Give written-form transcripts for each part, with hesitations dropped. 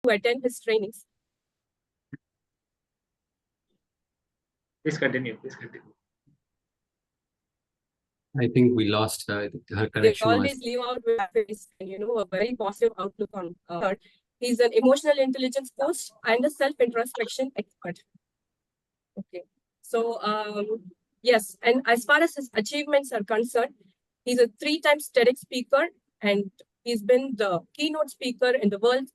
attend his trainings. Please continue. Please continue. I think we lost her connection. They always leave out with face and a very positive outlook on her. He's an emotional intelligence coach and a self-introspection expert. Okay. So yes, and as far as his achievements are concerned, he's a 3-time TEDx speaker, and he's been the keynote speaker in the World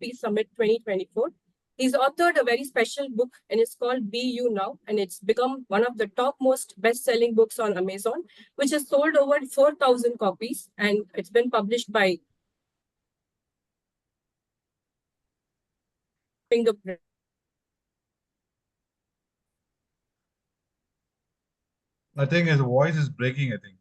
Peace Summit 2024. He's authored a very special book, and it's called Be You Now, and it's become one of the top most best-selling books on Amazon, which has sold over 4,000 copies, and it's been published by Fingerprint. I think his voice is breaking, I think.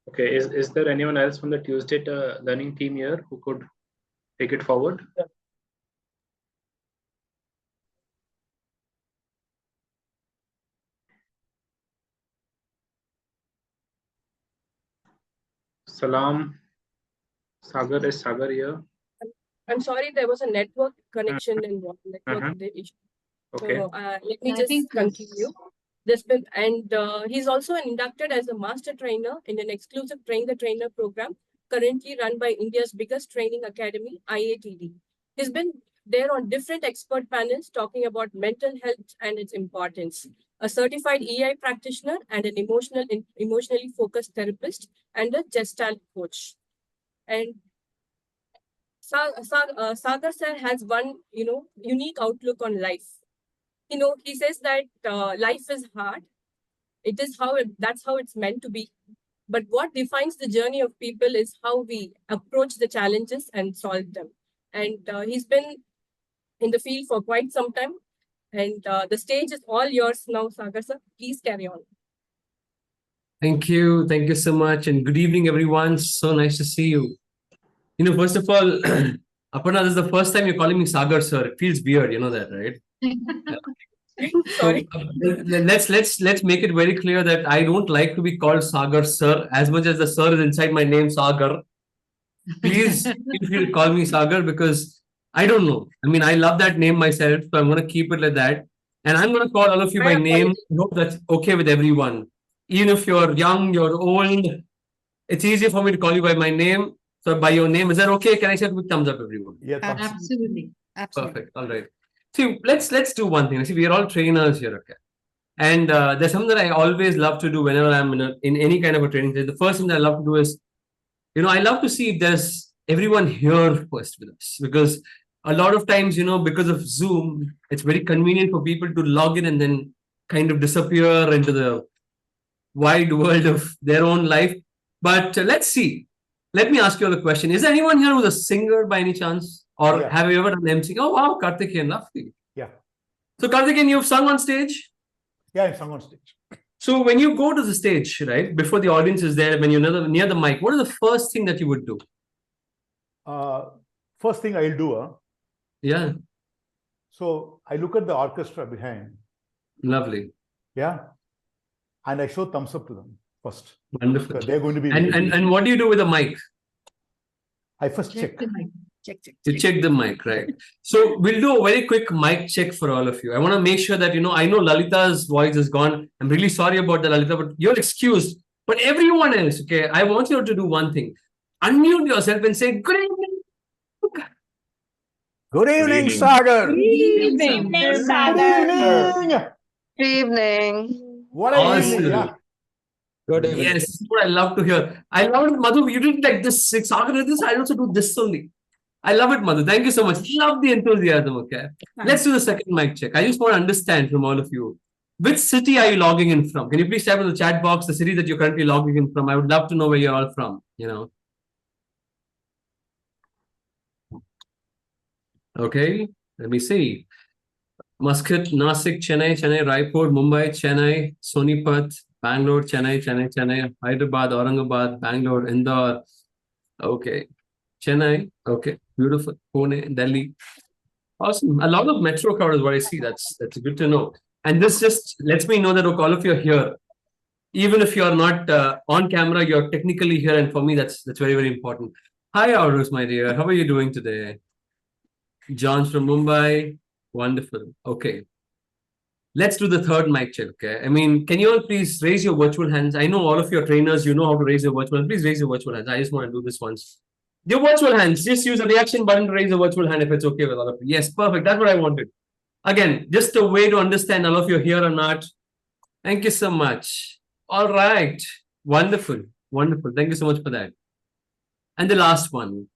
Okay, is there anyone else from the Tuesday learning team here who could take it forward? Salam. Sagar, is Sagar here? I'm sorry, there was a network connection involved. Network issue. Okay. So let me just continue. He's also inducted as a master trainer in an exclusive Train the Trainer program currently run by India's biggest training academy, IATD. He's been there on different expert panels talking about mental health and its importance. A certified EI practitioner and an emotionally focused therapist and a Gestalt coach. And Sagar sir has one, unique outlook on life. He says that life is hard. That's how it's meant to be. But what defines the journey of people is how we approach the challenges and solve them. And he's been in the field for quite some time. And the stage is all yours now, Sagar sir. Please carry on. Thank you. Thank you so much. And good evening, everyone. So nice to see you. First of all, Aparna, this is the first time you're calling me Sagar, sir. It feels weird, you know that, right? Sorry. So, let's make it very clear that I don't like to be called Sagar, sir, as much as the sir is inside my name, Sagar. Please feel free to call me Sagar because I don't know. I mean, I love that name myself, so I'm going to keep it like that. And I'm going to call all of you by name. I hope that's okay with everyone. Even if you're young, you're old, it's easier for me to call you by my name. So by your name, is that okay? Can I say a quick thumbs up, everyone? Yeah, absolutely. Perfect. All right. See, let's do one thing. See, we are all trainers here, okay? And there's something that I always love to do whenever I'm in any kind of a training. The first thing that I love to do is, I love to see if there's everyone here first with us, because a lot of times, because of Zoom, it's very convenient for people to log in and then kind of disappear into the wide world of their own life. But let's see. Let me ask you all a question. Is there anyone here who's a singer by any chance? Or have you ever done MC? Oh, wow, Karthikeyan, lovely. Yeah. So, Karthikeyan, you've sung on stage? Yeah, I've sung on stage. So, when you go to the stage, right, before the audience is there, when you're near the mic, what is the first thing that you would do? First thing I'll do, Yeah. So, I look at the orchestra behind. Lovely. Yeah. And I show thumbs up to them first. Wonderful. They're going to be... And what do you do with the mic? I first check. You check the mic, right? So we'll do a very quick mic check for all of you. I want to make sure that, I know Lalita's voice is gone. I'm really sorry about that, Lalita, but you're excused. But everyone else, okay, I want you to do one thing. Unmute yourself and say, good evening. Good evening, Sagar. Good evening, Sagar. Good evening. What a evening. Yeah. Good evening. Yes, that's what I love to hear. I love it, Madhu. You did like this, Sagar did this. I also do this only. I love it, Madhu. Thank you so much. Love the enthusiasm, okay? Let's do the second mic check. I just want to understand from all of you. Which city are you logging in from? Can you please type in the chat box the city that you're currently logging in from? I would love to know where you're all from, Okay, let me see. Muscat, Nasik, Chennai, Raipur, Mumbai, Chennai, Sonipat, Bangalore, Chennai, Hyderabad, Aurangabad, Bangalore, Indore. Okay. Chennai. Okay. Beautiful. Pune, Delhi. Awesome. A lot of metro crowd is what I see. That's good to know. And this just lets me know that all of you are here. Even if you're not on camera, you're technically here. And for me, that's very, very important. Hi, Arus, my dear. How are you doing today? John's from Mumbai. Wonderful. Okay. Let's do the third mic check. Okay. I mean, can you all please raise your virtual hands? I know all of your trainers, you know how to raise your virtual hands. Please raise your virtual hands. I just want to do this once. Your virtual hands, just use the reaction button to raise the virtual hand if it's okay with all of you. Yes, perfect. That's what I wanted. Again, just a way to understand all of you here or not. Thank you so much. All right. Wonderful. Wonderful. Thank you so much for that. And the last one.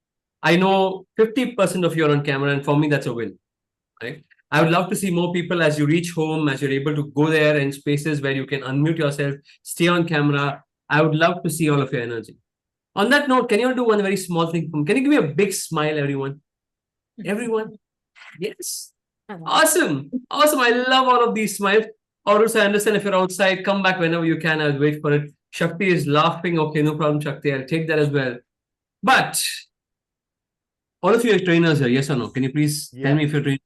I know 50% of you are on camera, and for me, that's a win. Right? I would love to see more people as you reach home, as you're able to go there in spaces where you can unmute yourself, stay on camera. I would love to see all of your energy. On that note, can you all do one very small thing? Can you give me a big smile, everyone? Everyone? Yes. Awesome. Awesome. I love all of these smiles. Or also, I understand if you're outside, come back whenever you can. I'll wait for it. Shakti is laughing. Okay, no problem, Shakti. I'll take that as well. But all of you are trainers here, yes or no? Can you please tell me if you're trainers?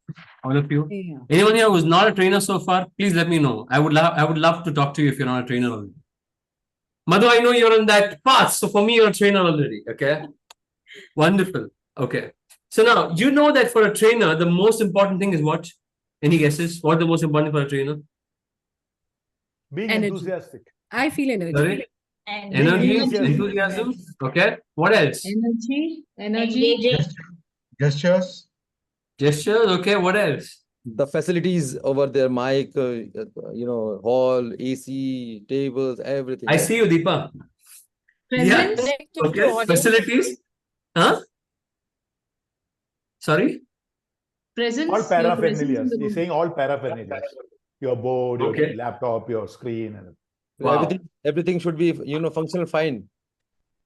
All of you? Yeah. Anyone here who's not a trainer so far, please let me know. I would love to talk to you if you're not a trainer already. Madhu, I know you're on that path. So for me, you're a trainer already. Okay. Wonderful. Okay. So now you know that for a trainer, the most important thing is what? Any guesses? What's the most important for a trainer? Being Energy. enthusiastic. I feel energy. Sorry? And Energy, Enthusiasm. enthusiasm. Okay. What else? Energy. Gestures. Gestures. Okay. What else? The facilities over there, mic, hall, AC, tables, everything. I see you, Deepa. Yeah. Presence. Connected to Okay. audience. Facilities. Huh? Sorry? Presence. All your presence in paraphernalias. the He's room. saying all paraphernalias. Your board, your Okay. laptop, your screen. And Wow. Everything should be, functional fine.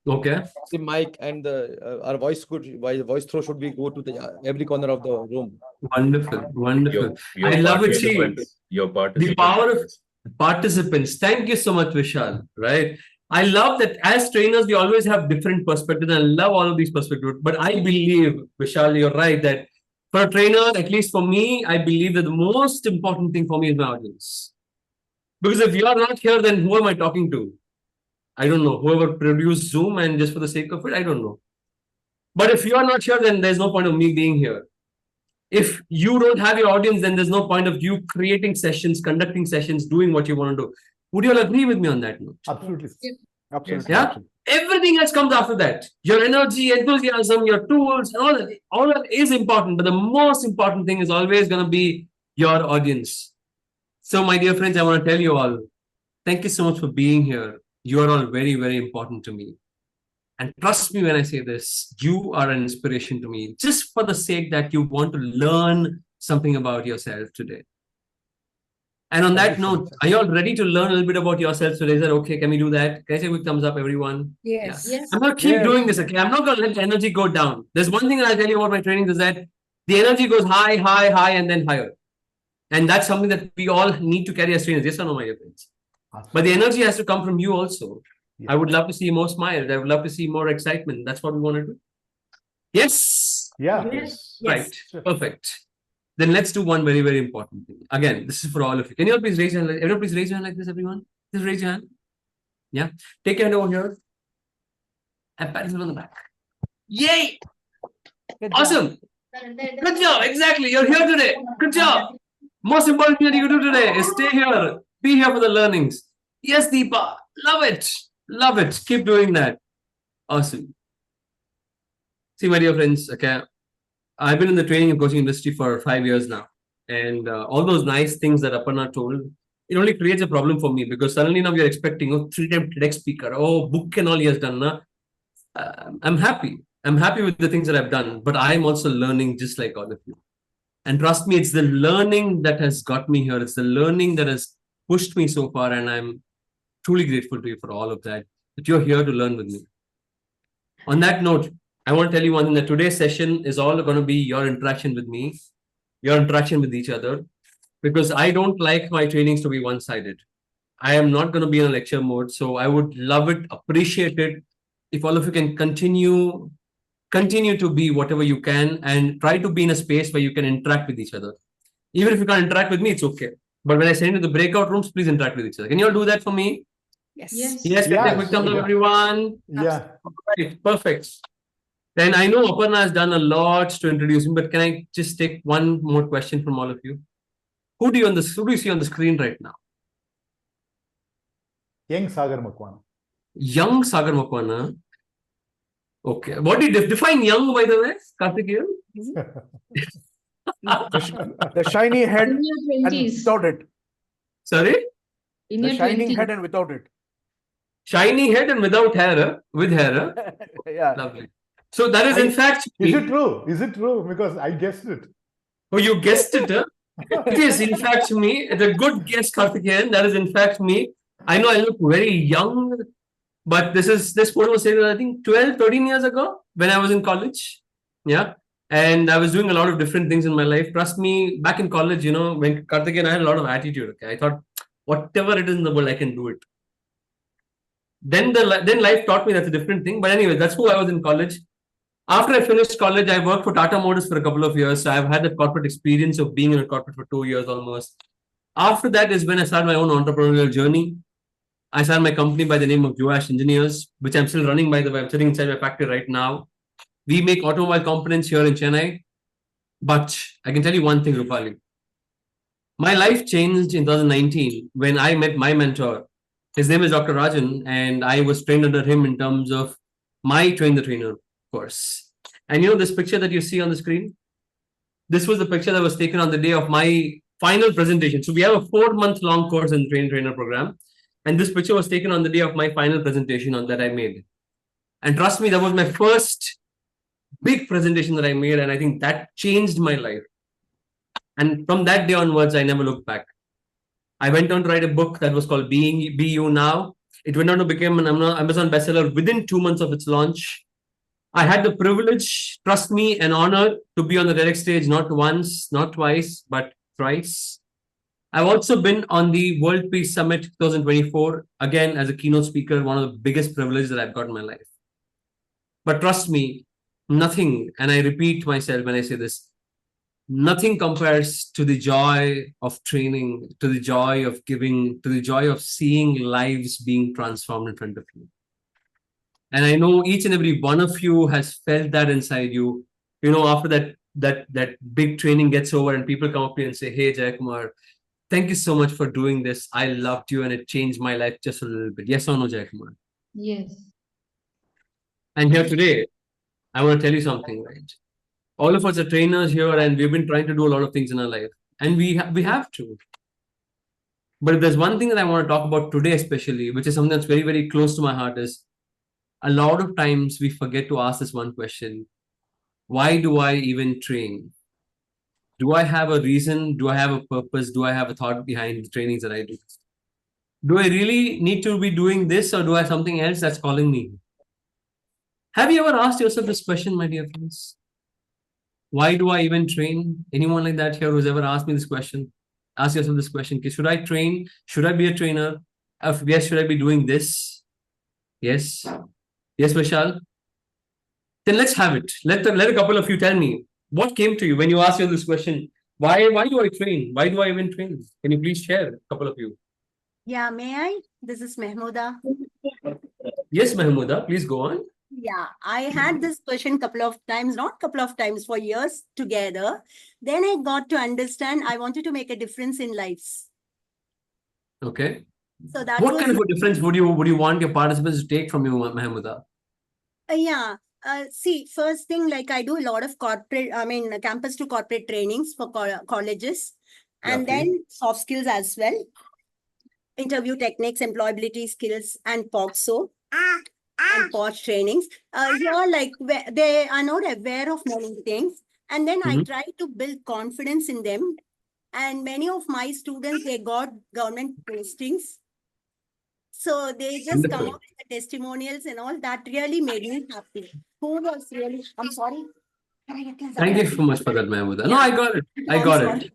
Okay. The mic and our voice voice throw should be go to the every corner of the room. Wonderful. Wonderful. Your I love it. See, participants- Your the participants. power of participants. Thank you so much, Vishal. Right. I love that as trainers, we always have different perspectives. I love all of these perspectives. But I believe, Vishal, you're right, that for a trainer, at least for me, I believe that the most important thing for me is my audience. Because if you are not here, then who am I talking to? I don't know. Whoever produced Zoom, and just for the sake of it, I don't know. But if you are not here, then there's no point of me being here. If you don't have your audience, then there's no point of you creating sessions, conducting sessions, doing what you want to do. Would you all agree with me on that note? absolutely. Absolutely. Yeah? absolutely. Everything else comes after that. Your energy, enthusiasm, your tools, and all that is important. But the most important thing is always going to be your audience. So, my dear friends, I want to tell you all, thank you so much for being here. You are all very, very important to me. And trust me when I say this, you are an inspiration to me, just for the sake that you want to learn something about yourself today. And on that note, are you all ready to learn a little bit about yourselves today? Is that okay? Can we do that? Can I say a quick thumbs up, everyone? Yes. Yes. I'm going to keep Yes. doing this, okay? I'm not going to let the energy go down. There's one thing that I'll tell you about my training is that the energy goes high, high, high, and then higher. And that's something that we all need to carry as trainers. Yes or no, my dear friends? But the energy has to come from you also. Yeah. I would love to see more smiles. I would love to see more excitement. That's what we want to do. Yes. Yeah. Yes. Right. Sure. Perfect. Then let's do one very, very important thing. Again, this is for all of you. Can you all please raise your hand? Everyone, please raise your hand like this, everyone. Just raise your hand. Yeah. Take your hand over here. And pat yourself on the back. Yay! Awesome. Good job. Exactly. You're here today. Good job. Most important thing that you can do today is stay here. Be here for the learnings. Yes, Deepa. Love it. Love it. Keep doing that. Awesome. See, my dear friends, okay, I've been in the training and coaching industry for 5 years now. And all those nice things that Aparna told, it only creates a problem for me because suddenly now we're expecting, 3-time TEDx speaker, book and all he has done. Na? I'm happy. I'm happy with the things that I've done, but I'm also learning just like all of you. And trust me, it's the learning that has got me here. It's the learning that has pushed me so far. And I'm truly grateful to you for all of that you're here to learn with me. On that note, I want to tell you one thing, that today's session is all going to be your interaction with me, your interaction with each other, because I don't like my trainings to be one-sided. I am not going to be in a lecture mode. So I would love it, appreciate it, if all of you can continue to be whatever you can and try to be in a space where you can interact with each other. Even if you can't interact with me, it's okay. But when I send you to the breakout rooms, please interact with each other. Can you all do that for me? Yes. Yes. Yes, Yeah, quick thumbs up, sure. everyone. Yeah. Right, perfect. Then I know Aparna has done a lot to introduce him, but can I just take one more question from all of you? Who do you see on the screen right now? Young Sagar Makwana. Young Sagar Makwana. Okay. What do you define young, by the way, Karthikeyan? The shiny head In your and 20s. without it. Sorry? In The your shining 20s. head and without it. Shiny head and without hair, with hair. Yeah. Lovely. So that is in fact Is me. it true? Is it true? Because I guessed it. Oh, you guessed it, huh? It is in fact me. It's a good guess, Karthikeyan. That is in fact me. I know I look very young, but this photo was taken, I think, 12, 13 years ago when I was in college. Yeah. And I was doing a lot of different things in my life. Trust me, back in college, when Karthikeyan, I had a lot of attitude. Okay. I thought, whatever it is in the world, I can do it. Then life taught me that's a different thing. But anyway, that's who I was in college. After I finished college, I worked for Tata Motors for a couple of years. So I've had the corporate experience of being in a corporate for 2 years almost. After that is when I started my own entrepreneurial journey. I started my company by the name of Joash Engineers, which I'm still running, by the way. I'm sitting inside my factory right now. We make automobile components here in Chennai. But I can tell you one thing, Rupali. My life changed in 2019 when I met my mentor. His name is Dr. Rajan, and I was trained under him in terms of my Train the Trainer course. And this picture that you see on the screen? This was the picture that was taken on the day of my final presentation. So we have a 4-month-long course in the Train the Trainer program. And this picture was taken on the day of my final presentation that I made. And trust me, that was my first big presentation that I made. And I think that changed my life. And from that day onwards, I never looked back. I went on to write a book that was called Be You Now. It went on to become an Amazon bestseller within 2 months of its launch. I had the privilege, trust me, and honor to be on the TEDx stage not once, not twice, but thrice. I've also been on the World Peace Summit 2024, again, as a keynote speaker, one of the biggest privileges that I've got in my life. But trust me, nothing, and I repeat myself when I say this, nothing compares to the joy of training, to the joy of giving, to the joy of seeing lives being transformed in front of you. And I know each and every one of you has felt that inside you. After that big training gets over and people come up to you and say, "Hey, Jayakumar, thank you so much for doing this. I loved you and it changed my life just a little bit." Yes or no, Jayakumar? Yes. And here today, I want to tell you something, right? All of us are trainers here and we've been trying to do a lot of things in our life. And we have to. But if there's one thing that I want to talk about today especially, which is something that's very, very close to my heart, is a lot of times we forget to ask this one question. Why do I even train? Do I have a reason? Do I have a purpose? Do I have a thought behind the trainings that I do? Do I really need to be doing this, or do I have something else that's calling me? Have you ever asked yourself this question, my dear friends? Why do I even train? Anyone like that here who's ever asked me this question? Ask yourself this question. Should I train? Should I be a trainer? If yes, should I be doing this? Yes. Yes, Vishal? Then let's have it. Let a couple of you tell me what came to you when you asked you this question. Why do I train? Why do I even train? Can you please share, a couple of you? Yeah, may I? This is Mahmouda. Yes, Mahmouda, please go on. Yeah, I had this question couple of times, not couple of times, for years together. Then I got to understand I wanted to make a difference in lives. Okay. So that What was, kind of a difference would you want your participants to take from you, Mahmouda? see, first thing, like I do a lot of campus to corporate trainings for colleges, and Lovely. then soft skills as well. Interview techniques, employability skills, and POXO. And POSH trainings. They are not aware of many things. And then I try to build confidence in them. And many of my students, they got government postings. So they just come up with the testimonials and all. That really made me happy. I'm sorry. Thank you so much for that, Mahmouda. No, I got it. I got it.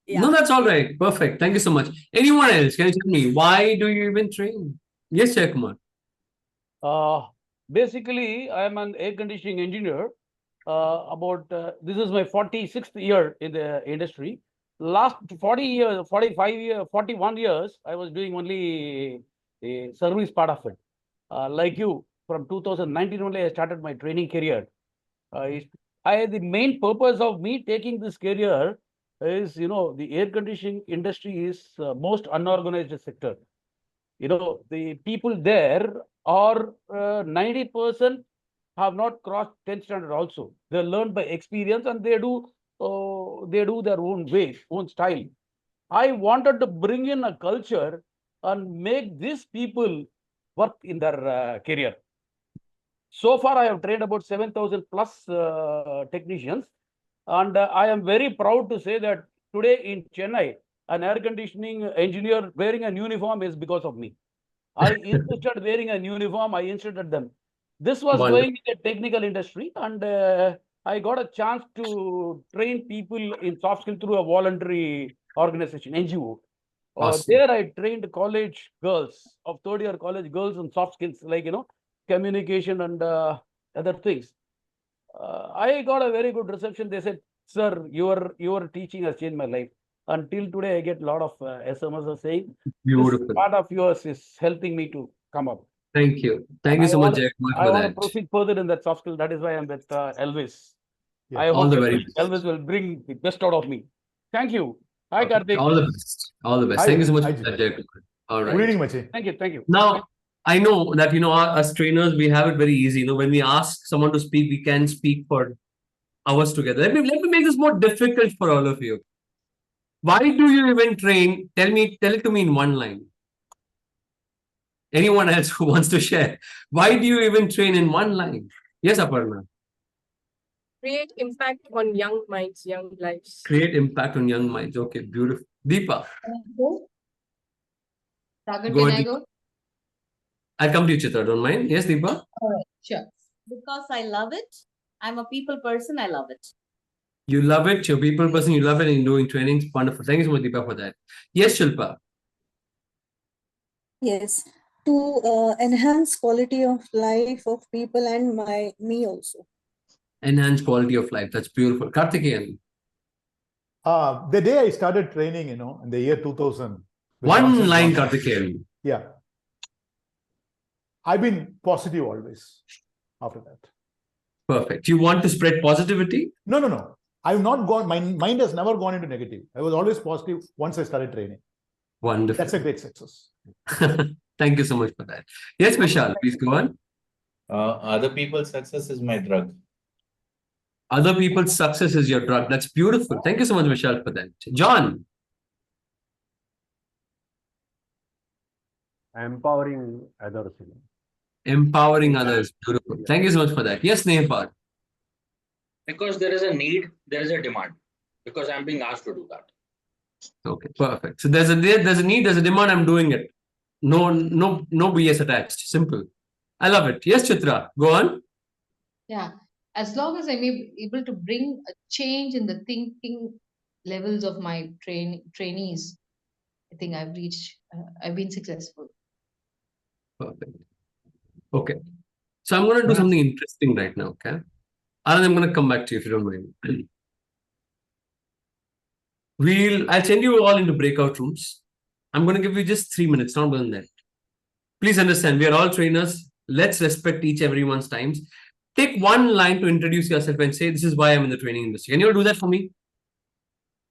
Yeah. No, that's all right. Perfect. Thank you so much. Anyone else? Can you tell me, why do you even train? Yes, Jayakumar. Basically, I am an air conditioning engineer. This is my 46th year in the industry. Last 40 years, 45 years, 41 years, I was doing only the service part of it. Like you, from 2019 only, I started my training career. The main purpose of me taking this career is, the air conditioning industry is most unorganized sector. The people there are 90% have not crossed 10th standard also. They learn by experience and they do their own way, own style. I wanted to bring in a culture and make these people work in their career. So far, I have trained about 7,000 plus technicians. And I am very proud to say that today in Chennai, an air conditioning engineer wearing a uniform is because of me. I insisted wearing a uniform, I insisted them. This was Wonderful. going in the technical industry, and I got a chance to train people in soft skill through a voluntary organization, NGO. Awesome. There I trained college girls of third year college girls in soft skills like, communication and other things. I got a very good reception. They said, sir, your teaching has changed my life. Until today, I get a lot of SMS saying, Beautiful. this part of yours is helping me to come up. Thank you. Thank you so much, Jayakumar, I for want to that. proceed further in that soft skill. That is why I'm with Elvis. Yeah. I All hope the very Elvis will bring the best out of me. Thank you. Hi, Okay. Karthik. All the best. All the best. Hi, Thank you so much hi, for that, Jay. Jayakumar. All Good right. evening, Machi. Thank you. Thank you. Now, I know that, as trainers, we have it very easy. When we ask someone to speak, we can speak for hours together. Let me make this more difficult for all of you. Why do you even train? Tell it to me in one line. Anyone else who wants to share? Why do you even train in one line? Yes, Aparna. Create impact on young minds, young lives. Create impact on young minds. Okay, beautiful. Deepa, Sagar, Go can ahead. I go? I'll come to you, Chitra. Don't mind. Yes, Deepa. All right, sure. Because I love it. I'm a people person. I love it. You love it. You're a people person. You love it. And you're doing trainings. Wonderful. Thank you so much, Deepa, for that. Yes, Shilpa. Yes, to enhance quality of life of people and me also. Enhance quality of life. That's beautiful. Karthikeyan. The day I started training, in the year 2000. with One Johnson line, Johnson, Karthikeyan. Yeah. I've been positive always after that. Perfect. You want to spread positivity? No. I've not gone, my mind has never gone into negative. I was always positive once I started training. Wonderful. That's a great success. Thank you so much for that. Yes, Vishal, please go on. Other people's success is my drug. Other people's success is your drug. That's beautiful. Thank you so much, Vishal, for that. John. Empowering others. Empowering others. Beautiful. Thank you so much for that. Yes, Nehpal. Because there is a need, there is a demand. Because I'm being asked to do that. Okay, perfect. So there's a need, there's a demand, I'm doing it. No BS attached. Simple. I love it. Yes, Chitra, go on. Yeah, as long as I'm able to bring a change in the thinking levels of my trainees, I think I've been successful. Perfect. Okay. So I'm going to do something interesting right now, okay? And I'm going to come back to you if you don't mind. I'll send you all into breakout rooms. I'm going to give you just 3 minutes, not more than that. Please understand, we are all trainers. Let's respect everyone's times. Take one line to introduce yourself and say, this is why I'm in the training industry. Can you all do that for me?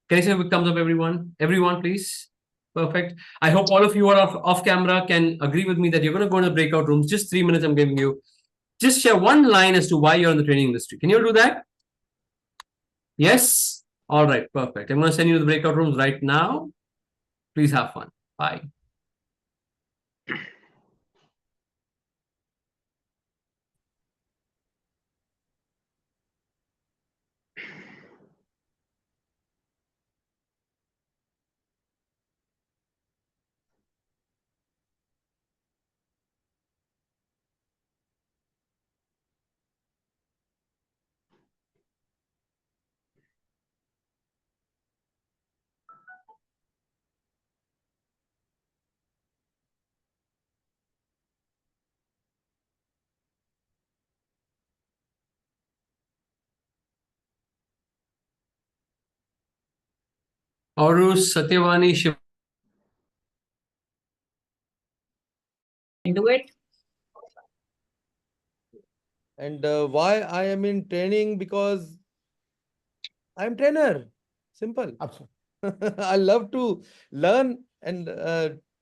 Can I say a thumbs up, everyone? Everyone, please. Perfect. I hope all of you who are off camera can agree with me that you're going to go into the breakout rooms. Just 3 minutes I'm giving you. Just share one line as to why you're in the training industry. Can you all do that? Yes? All right, perfect. I'm going to send you to the breakout rooms right now. Please have fun. Bye. Aurus, Satyavani, Shiv. Do it. And why I am in training? Because I'm trainer. Simple. Absolutely. I love to learn and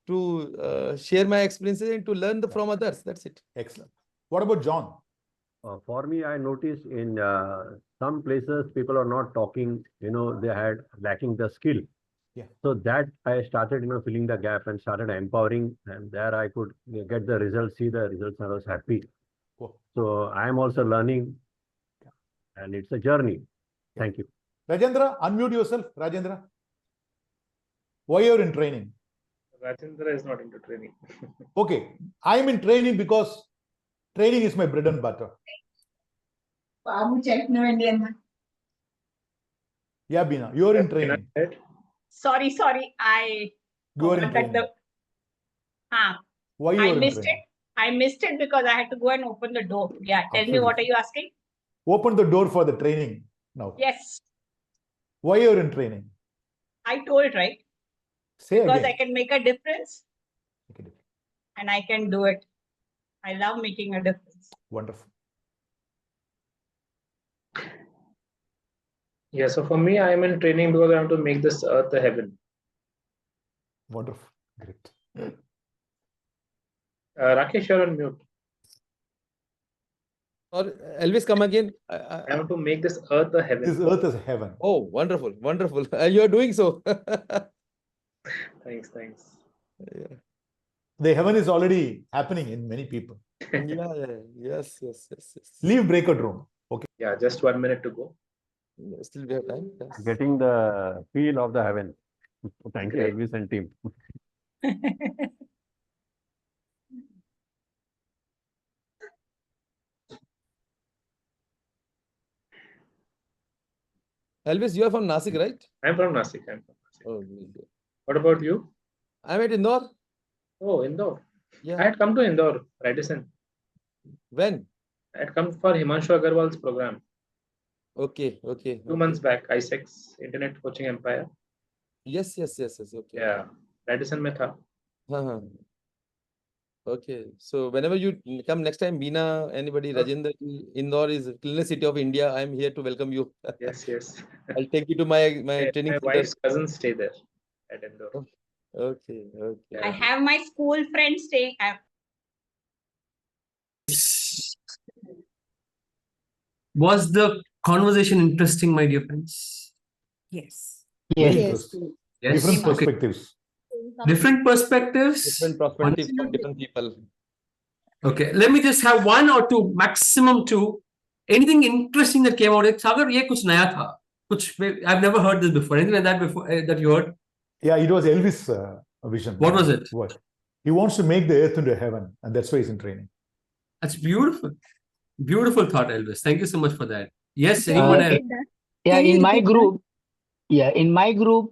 to share my experiences and to learn from others. That's it. Excellent. What about John? For me, I noticed in some places people are not talking, they had lacking the skill. Yeah. So that I started, filling the gap and started empowering, and there I could get the results, see the results, and I was happy. Cool. So I am also learning, and it's a journey. Thank you. Rajendra, unmute yourself. Rajendra. Why you're in training? Rajendra is not into training. Okay. I'm in training because training is my bread and butter. Yeah, Bina, you're in training. Sorry, I You are in forgot training. Why you I are in missed it. training? I missed it because I had to go and open the door. Yeah, tell me, what are you asking? Open the door for the training now. Yes, Why you're in training? I told, right? Say Because again. I can make a difference Make a difference. and I can do it. I love making a difference. Wonderful. Yeah, so for me, I am in training because I want to make this earth a heaven. Wonderful. Great. Rakesh, you're on mute. Or Elvis, come again. I want to make this earth a heaven. This earth is heaven. Oh, wonderful, wonderful. You are doing so. Thanks. Yeah. The heaven is already happening in many people. Yes. Leave breakout room. Okay. Yeah, just 1 minute to go. Still we have time. Yes. Getting the feel of the heaven. Thank you, Great. Elvis and team. Elvis, you are from Nasik, right? I'm from Nasik. Oh, good. What about you? I'm at Indore. Oh, Indore. Yeah. I had come to Indore, Radisson. When? I had come for Himanshu Agarwal's program. Okay. 2 months back, ISEX, Internet Coaching Empire. Yes. Okay. Yeah, Radisson mein tha. Uh-huh. Okay. So whenever you come next time, Bina, anybody, Rajendra, Indore is cleanest city of India. I'm here to welcome you. Yes. I'll take you to my training My center. wife's cousins stay there at Indore. Okay. I have my school friends staying. Was the conversation interesting, my dear friends? Yes. Very Yes. interesting. Yes. Different Okay. perspectives. Different perspectives. Different perspectives from different people. Okay, let me just have 1 or 2, maximum 2. Anything interesting that came out? Sagar, ye kuch naya tha. I've never heard this before. Anything like that before that you heard? Yeah, it was Elvis' vision. What was it? What? He wants to make the earth into heaven, and that's why he's in training. That's beautiful. Beautiful thought, Elvis. Thank you so much for that. Yes, anyone else? In my group,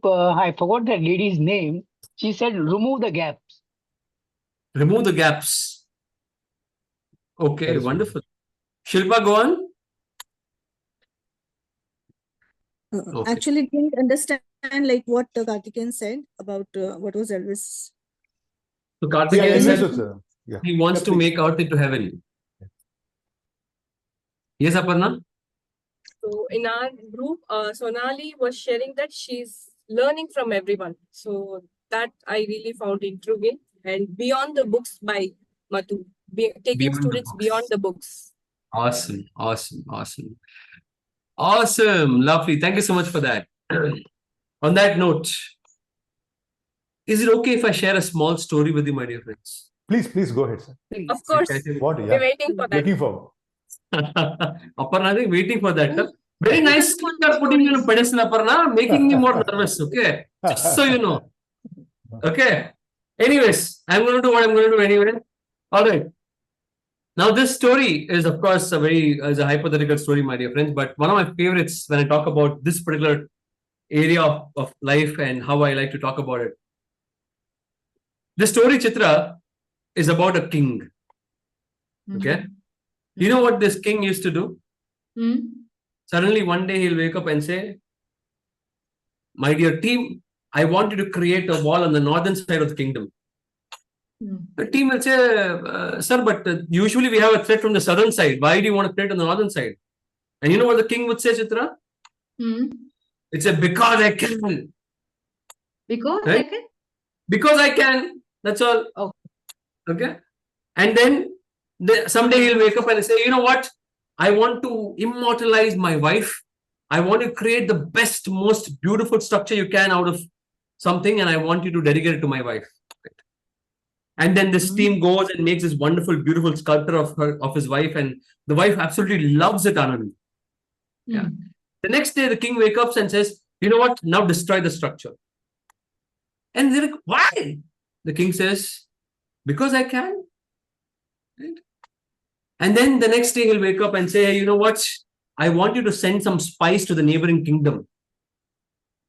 I forgot that lady's name. She said, remove the gaps. Remove the gaps. Okay, That is wonderful. Shilpa, go on. Okay. Actually, didn't understand like what Karthikeyan said about what was Elvis. So Karthikeyan Elvis said was, yeah. he wants Yeah, to please. make earth into heaven. Yes, Aparna? So in our group, Sonali was sharing that she's learning from everyone. So that I really found intriguing. And Beyond the Books by Madhu, taking Beyond the students Books. beyond the books. Awesome. Lovely. Thank you so much for that. On that note, is it okay if I share a small story with you, my dear friends? Please go ahead, sir. Of course, What? we're waiting for that. Looking forward. Aparna, I think waiting for that. Very nice thing you're putting me on a pedestal, Aparna, making me more nervous. Okay, just so you know. Okay. Anyways, I'm going to do what I'm going to do anyway. All right. Now, this story is, of course, is a hypothetical story, my dear friends. But one of my favorites when I talk about this particular area of life and how I like to talk about it. The story, Chitra, is about a king. Okay. You know what this king used to do? Suddenly, one day he'll wake up and say, my dear team, I want you to create a wall on the northern side of the kingdom. The team will say, sir, but usually we have a threat from the southern side. Why do you want to threat on the northern side? And you know what the king would say, Chitra? It's a because I can. Because Right? I can. Because I can. That's all. Oh. Okay. And then someday he'll wake up and say, you know what? I want to immortalize my wife. I want to create the best, most beautiful structure you can out of something, and I want you to dedicate it to my wife. Right. And then this team goes and makes this wonderful, beautiful sculpture of his wife, and the wife absolutely loves it, Anand. Yeah. The next day, the king wakes up and says, you know what? Now destroy the structure. And they're like, why? The king says, because I can. Right? And then the next day he'll wake up and say, hey, you know what? I want you to send some spies to the neighboring kingdom.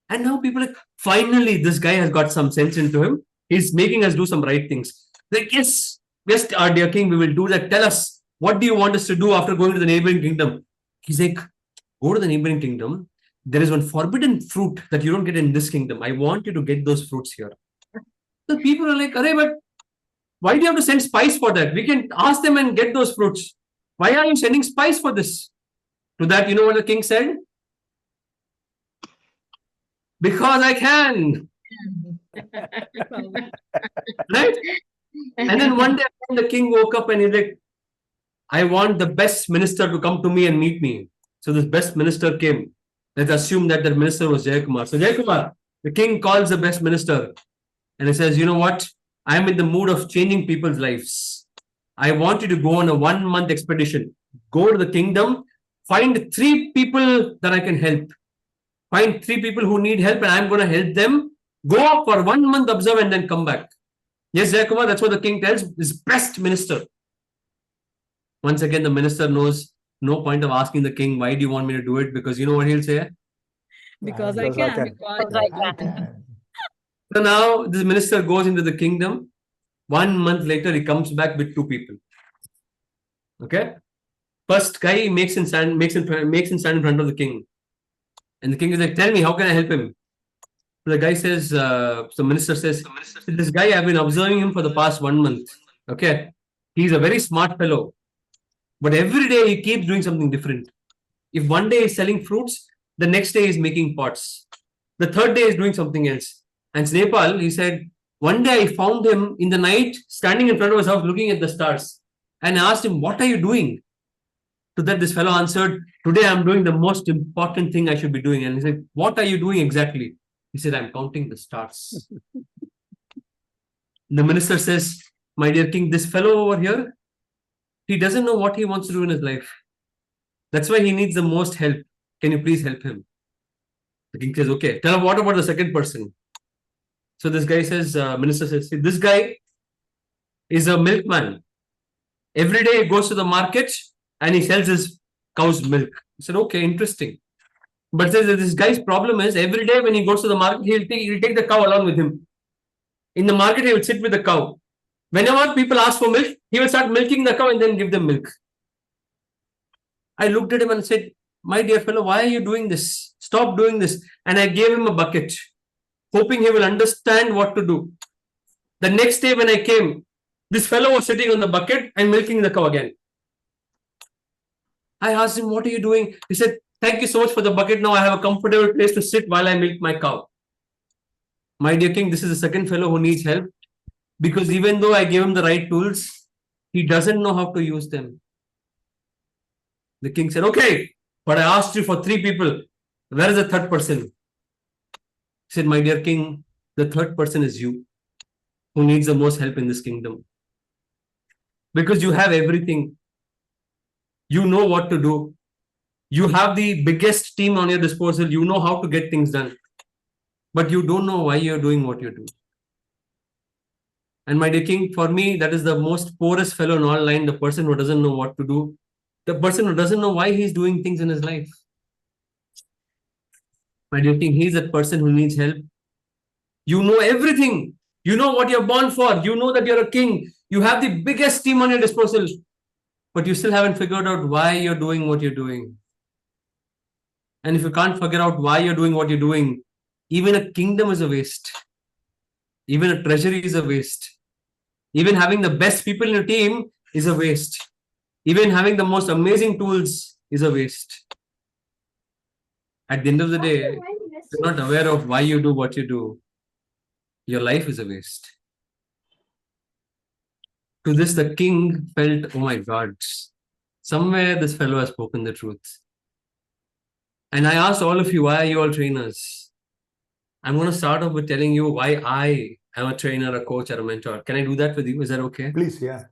And now people are like, finally, this guy has got some sense into him. He's making us do some right things. Like, yes, our dear king, we will do that. Tell us, what do you want us to do after going to the neighboring kingdom? He's like, go to the neighboring kingdom. There is one forbidden fruit that you don't get in this kingdom. I want you to get those fruits here. So people are like, arey, but why do you have to send spies for that? We can ask them and get those fruits. Why are you sending spies for this? To that, you know what the king said? Because I can. Right? And then one day the king woke up and he's like, I want the best minister to come to me and meet me. So this best minister came. Let's assume that the minister was Jayakumar. So Jayakumar, the king calls the best minister and he says, you know what? I'm in the mood of changing people's lives. I want you to go on a 1-month expedition. Go to the kingdom, find 3 people that I can help. Find 3 people who need help and I'm going to help them. Go for 1 month, observe and then come back. Yes, Jayakumar, that's what the king tells his best minister. Once again, the minister knows no point of asking the king, why do you want me to do it? Because you know what he'll say? Because I can. Because I can. So now this minister goes into the kingdom. 1 month later, he comes back with 2 people. Okay. First guy makes him stand in front of the king. And the king is like, tell me, how can I help him? So the guy says, the minister says, this guy, I've been observing him for the past 1 month. Okay. He's a very smart fellow. But every day he keeps doing something different. If one day he's selling fruits, the next day he's making pots. The third day he's doing something else. And Snehpal, he said, one day I found him in the night, standing in front of his house, looking at the stars. And I asked him, what are you doing? To that, this fellow answered, today I'm doing the most important thing I should be doing. And he said, what are you doing exactly? He said, I'm counting the stars. The minister says, my dear king, this fellow over here, he doesn't know what he wants to do in his life. That's why he needs the most help. Can you please help him? The king says, okay. Tell him, what about the second person? So this guy says, minister says, this guy is a milkman. Every day he goes to the market and he sells his cow's milk. He said, okay, interesting. But says that this guy's problem is every day when he goes to the market, he'll take the cow along with him. In the market, he will sit with the cow. Whenever people ask for milk, he will start milking the cow and then give them milk. I looked at him and said, my dear fellow, why are you doing this? Stop doing this. And I gave him a bucket, hoping he will understand what to do. The next day when I came, this fellow was sitting on the bucket and milking the cow again. I asked him, what are you doing? He said, thank you so much for the bucket. Now I have a comfortable place to sit while I milk my cow. My dear king, this is the second fellow who needs help. Because even though I gave him the right tools, he doesn't know how to use them. The king said, okay, but I asked you for 3 people. Where is the third person? He said, my dear king, the third person is you, who needs the most help in this kingdom. Because you have everything. You know what to do. You have the biggest team on your disposal. You know how to get things done. But you don't know why you're doing what you do. And my dear king, for me, that is the most poorest fellow in all line, the person who doesn't know what to do, the person who doesn't know why he's doing things in his life. My dear king, he's that person who needs help. You know everything. You know what you're born for. You know that you're a king. You have the biggest team on your disposal. But you still haven't figured out why you're doing what you're doing. And if you can't figure out why you're doing what you're doing, even a kingdom is a waste. Even a treasury is a waste. Even having the best people in your team is a waste. Even having the most amazing tools is a waste. At the end of the day, if you're not aware of why you do what you do, your life is a waste. To this, the king felt, oh my God, somewhere this fellow has spoken the truth. And I asked all of you, why are you all trainers? I'm going to start off with telling you why I am a trainer, a coach, or a mentor. Can I do that with you? Is that okay? Please, yeah.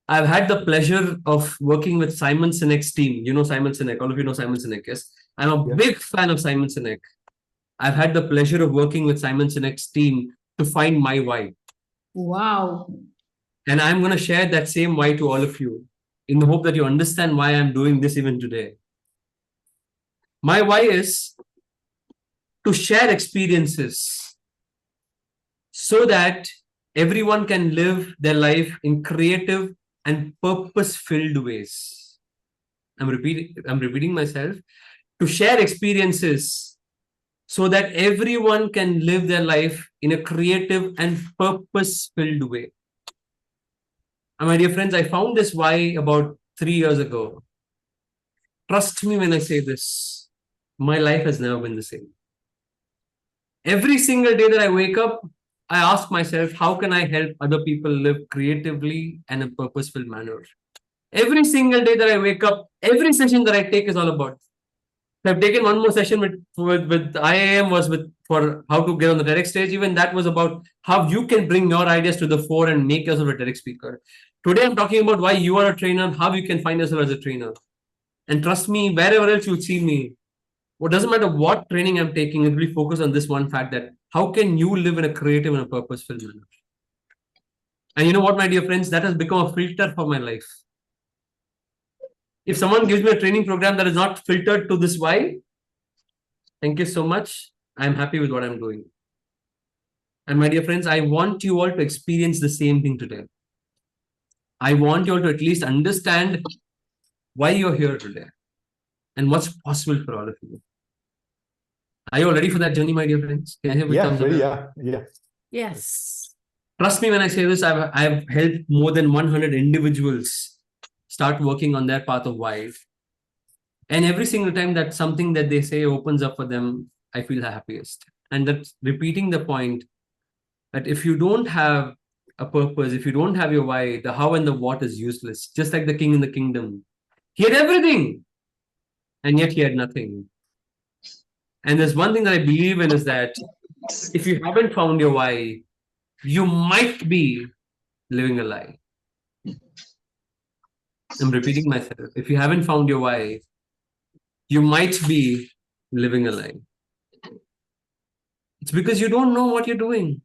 I've had the pleasure of working with Simon Sinek's team. You know Simon Sinek. All of you know Simon Sinek, yes? I'm a big fan of Simon Sinek. I've had the pleasure of working with Simon Sinek's team to find my why. Wow. And I'm going to share that same why to all of you in the hope that you understand why I'm doing this even today. My why is to share experiences so that everyone can live their life in creative and purpose-filled ways. I'm repeating myself. To share experiences so that everyone can live their life in a creative and purpose-filled way. And my dear friends, I found this why about 3 years ago. Trust me when I say this, my life has never been the same. Every single day that I wake up, I ask myself, how can I help other people live creatively and in a purposeful manner? Every single day that I wake up, every session that I take is all about. I've taken one more session with IIM was for how to get on the TEDx stage. Even that was about how you can bring your ideas to the fore and make yourself a TEDx speaker. Today, I'm talking about why you are a trainer, how you can find yourself as a trainer. And trust me, wherever else you see me, it doesn't matter what training I'm taking, it will focus on this one fact that how can you live in a creative and a purposeful manner? And you know what, my dear friends, that has become a filter for my life. If someone gives me a training program that is not filtered to this why, thank you so much. I'm happy with what I'm doing. And my dear friends, I want you all to experience the same thing today. I want you all to at least understand why you're here today and what's possible for all of you. Are you all ready for that journey, my dear friends? Can I have a thumbs up? Yeah. Yes. Trust me when I say this, I've helped more than 100 individuals start working on their path of why. And every single time that something that they say opens up for them, I feel the happiest. And that's repeating the point that if you don't have a purpose, if you don't have your why, the how and the what is useless. Just like the king in the kingdom. He had everything, and yet he had nothing. And there's one thing that I believe in is that if you haven't found your why, you might be living a lie. I'm repeating myself. If you haven't found your why, you might be living a lie. It's because you don't know what you're doing.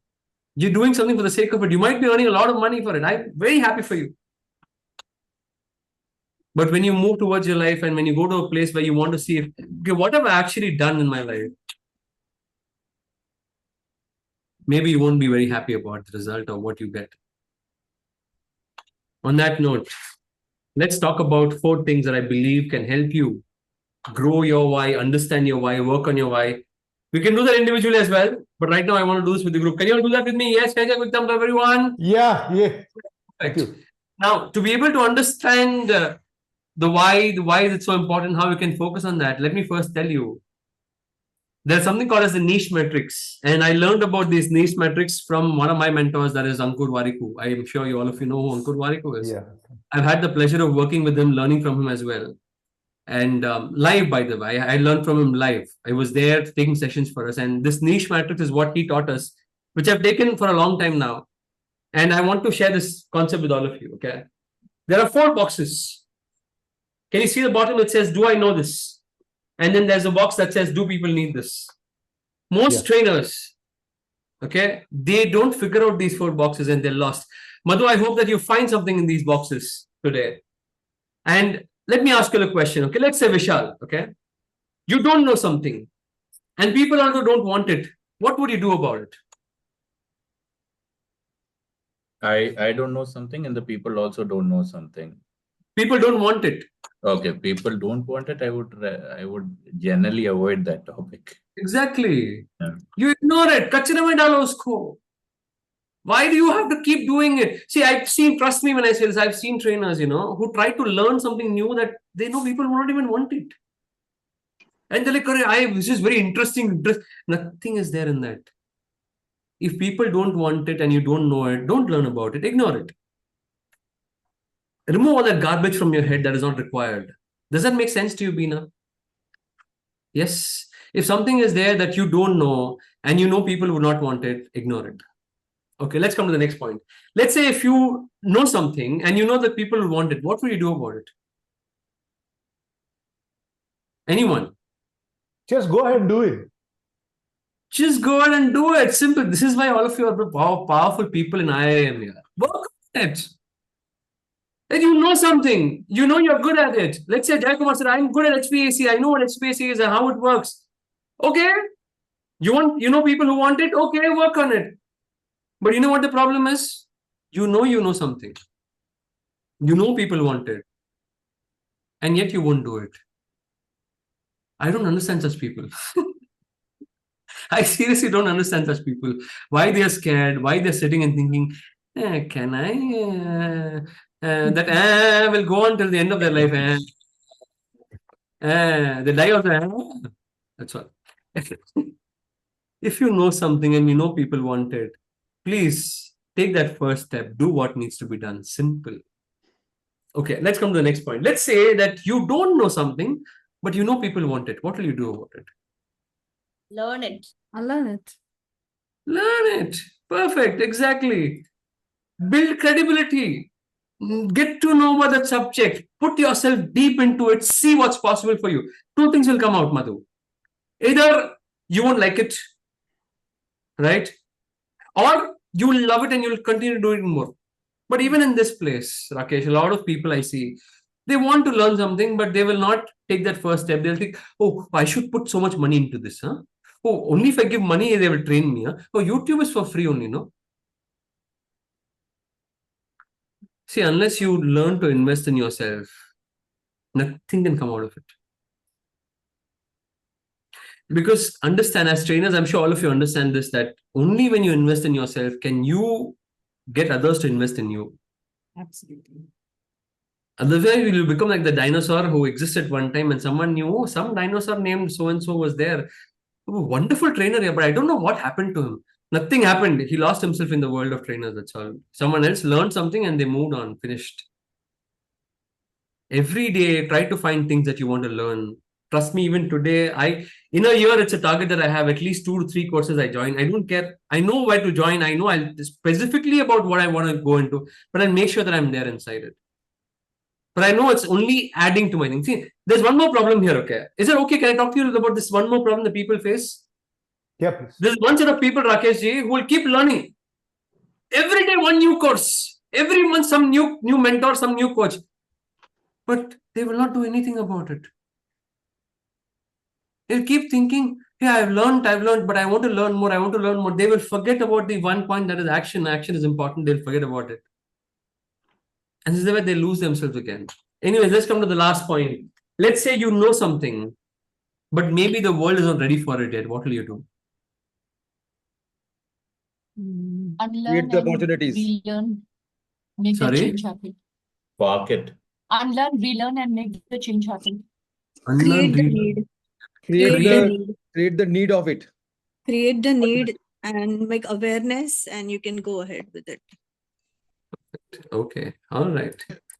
You're doing something for the sake of it. You might be earning a lot of money for it. I'm very happy for you. But when you move towards your life and when you go to a place where you want to see if, okay, what have I actually done in my life? Maybe you won't be very happy about the result of what you get. On that note, let's talk about 4 things that I believe can help you grow your why, understand your why, work on your why. We can do that individually as well, but right now I want to do this with the group. Can you all do that with me? Yes, can I quick thumbs up, everyone? Yeah. Thank you. Now, to be able to understand the why is it so important, how you can focus on that, let me first tell you. There's something called as the niche metrics. And I learned about these niche metrics from one of my mentors, that is Ankur Warikoo. I am sure all of you know who Ankur Warikoo is. Yeah. I've had the pleasure of working with him, learning from him as well. And live, by the way, I learned from him live. I was there taking sessions for us. And this niche matrix is what he taught us, which I've taken for a long time now. And I want to share this concept with all of you, okay? There are 4 boxes. Can you see the bottom? It says, do I know this? And then there's a box that says, do people need this? Most trainers, okay, they don't figure out these 4 boxes and they're lost. Madhu, I hope that you find something in these boxes today. And let me ask you a question, okay? Let's say Vishal, okay? You don't know something and people also don't want it. What would you do about it? I don't know something and the people also don't know something. People don't want it. Okay, people don't want it. I would generally avoid that topic. Exactly. Yeah. You ignore it. Kachre mein dalo usko. Why do you have to keep doing it? See, I've seen, trust me when I say this, I've seen trainers, who try to learn something new that they know people will not even want it. And they're like, this is very interesting. Nothing is there in that. If people don't want it and you don't know it, don't learn about it, ignore it. Remove all that garbage from your head that is not required. Does that make sense to you, Beena? Yes. If something is there that you don't know and you know people would not want it, ignore it. Okay, let's come to the next point. Let's say if you know something and you know that people will want it, what will you do about it? Anyone? Just go ahead and do it. Just go ahead and do it. Simple. This is why all of you are powerful people in IIM here. Work on it. And you know something. You know you're good at it. Let's say Jaikumar said, I'm good at HVAC. I know what HVAC is and how it works. Okay. You know people who want it? Okay, work on it. But you know what the problem is? You know something. You know people want it. And yet you won't do it. I don't understand such people. I seriously don't understand such people. Why they are scared, why they're sitting and thinking, can I? That will go on till the end of their life. They die of the That's all. If you know something and you know people want it, please take that first step. Do what needs to be done. Simple. Okay, let's come to the next point. Let's say that you don't know something, but you know people want it. What will you do about it? Learn it. I'll learn it. Learn it. Perfect. Exactly. Build credibility. Get to know about the subject. Put yourself deep into it. See what's possible for you. Two things will come out, Madhu. Either you won't like it, right? Or you will love it and you'll continue to do it more. But even in this place, Rakesh, a lot of people I see, they want to learn something, but they will not take that first step. They'll think, oh, I should put so much money into this. Huh? Oh, only if I give money, they will train me. Huh? Oh, YouTube is for free only, no? See, unless you learn to invest in yourself, nothing can come out of it. Because understand, as trainers, I'm sure all of you understand this, that only when you invest in yourself can you get others to invest in you. Absolutely. Otherwise, you will become like the dinosaur who existed one time and someone knew, oh, some dinosaur named so-and-so was there. Oh, wonderful trainer here, but I don't know what happened to him. Nothing happened. He lost himself in the world of trainers, that's all. Someone else learned something and they moved on, finished. Every day, try to find things that you want to learn. Trust me, even today, in a year, it's a target that I have at least 2 to 3 courses I join. I don't care. I know where to join. I know specifically about what I want to go into, but I'll make sure that I'm there inside it. But I know it's only adding to my thing. See, there's one more problem here, okay? Is it okay? Can I talk to you about this one more problem that people face? Yeah, please. There's one set of people, Rakesh ji, who will keep learning. Every day, one new course. Every month, some new mentor, some new coach. But they will not do anything about it. They'll keep thinking, yeah, I've learned, but I want to learn more. I want to learn more. They will forget about the one point that is action. Action is important. They'll forget about it. And this is where they lose themselves again. Anyways, let's come to the last point. Let's say you know something, but maybe the world is not ready for it yet. What will you do? Unlearn Create the and opportunities. relearn. Make the Sorry? change happen. Park it. Unlearn, relearn, and make the change happen. Create the need. Create the need of it. Create the need and make awareness, and you can go ahead with it. Okay. All right.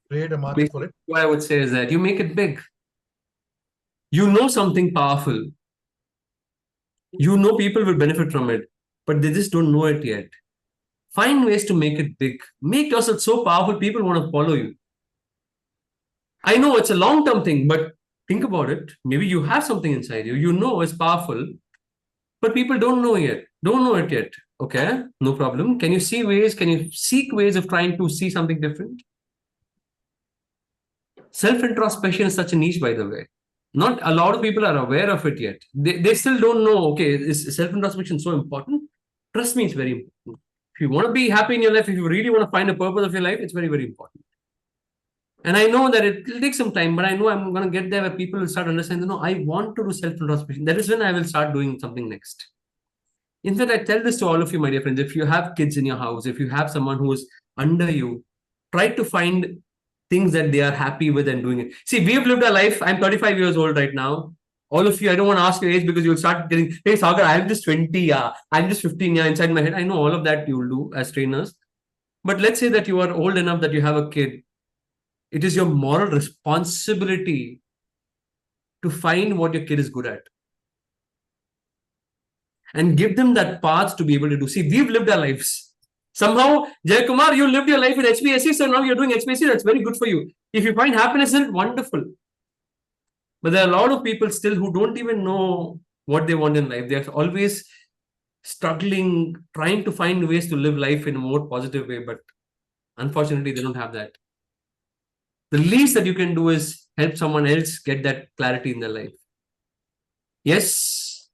Create a market for it. What I would say is that you make it big. You know something powerful. You know people will benefit from it, but they just don't know it yet. Find ways to make it big. Make yourself so powerful, people want to follow you. I know it's a long-term thing, but think about it. Maybe you have something inside you. You know it's powerful, but people don't know yet. Don't know it yet. Okay, no problem. Can you see ways? Can you seek ways of trying to see something different? Self-introspection is such a niche, by the way. Not a lot of people are aware of it yet. They still don't know, okay, is self-introspection so important? Trust me, it's very important. If you want to be happy in your life, if you really want to find a purpose of your life, it's very, very important. And I know that it will take some time, but I know I'm going to get there where people will start understanding, no, I want to do self-introspection. That is when I will start doing something next. In fact, I tell this to all of you, my dear friends, if you have kids in your house, if you have someone who is under you, try to find things that they are happy with and doing it. See, we have lived our life. I'm 35 years old right now. All of you, I don't want to ask your age because you'll start getting, hey, Sagar, I'm just 20, yeah. I'm just 15, yeah, inside my head. I know all of that you'll do as trainers. But let's say that you are old enough that you have a kid. It is your moral responsibility to find what your kid is good at and give them that path to be able to do. See, we've lived our lives. Somehow, Jayakumar, you lived your life in HPSC, so now you're doing HPSC. That's very good for you. If you find happiness in it, wonderful. But there are a lot of people still who don't even know what they want in life. They're always struggling, trying to find ways to live life in a more positive way. But unfortunately, they don't have that. The least that you can do is help someone else get that clarity in their life. Yes?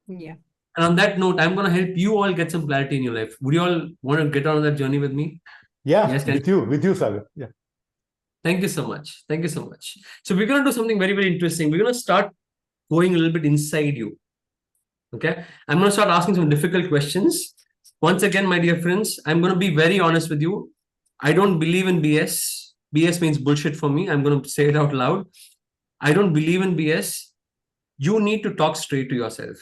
Yeah. And on that note, I'm going to help you all get some clarity in your life. Would you all want to get on that journey with me? Yeah, yes, with you, Sagar. Yeah. Thank you so much. Thank you so much. So we're going to do something very, very interesting. We're going to start going a little bit inside you. Okay. I'm going to start asking some difficult questions. Once again, my dear friends, I'm going to be very honest with you. I don't believe in BS. BS means bullshit for me. I'm going to say it out loud. I don't believe in BS. You need to talk straight to yourself.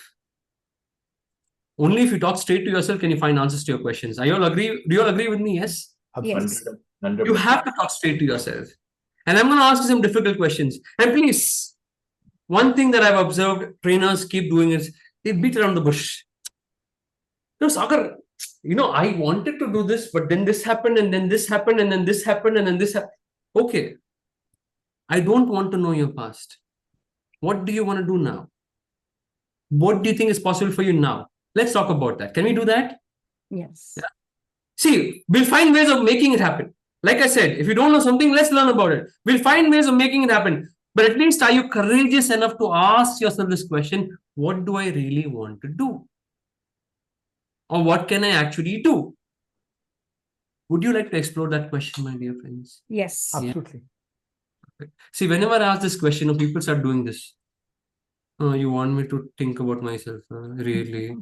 Only if you talk straight to yourself can you find answers to your questions. Are you all agree? Do you all agree with me? Yes? Yes. 100%. You have to talk straight to yourself. And I'm going to ask you some difficult questions. And please, one thing that I've observed trainers keep doing is they beat around the bush. No, Sagar, I wanted to do this, but then this happened, and then this happened, and then this happened, and then this happened. Okay. I don't want to know your past. What do you want to do now? What do you think is possible for you now? Let's talk about that. Can we do that? Yes. Yeah. See, we'll find ways of making it happen. Like I said, if you don't know something, let's learn about it. We'll find ways of making it happen. But at least are you courageous enough to ask yourself this question, what do I really want to do? Or what can I actually do? Would you like to explore that question, my dear friends? Yes. Absolutely. Yeah. See, whenever I ask this question, people start doing this. Oh, you want me to think about myself? Really?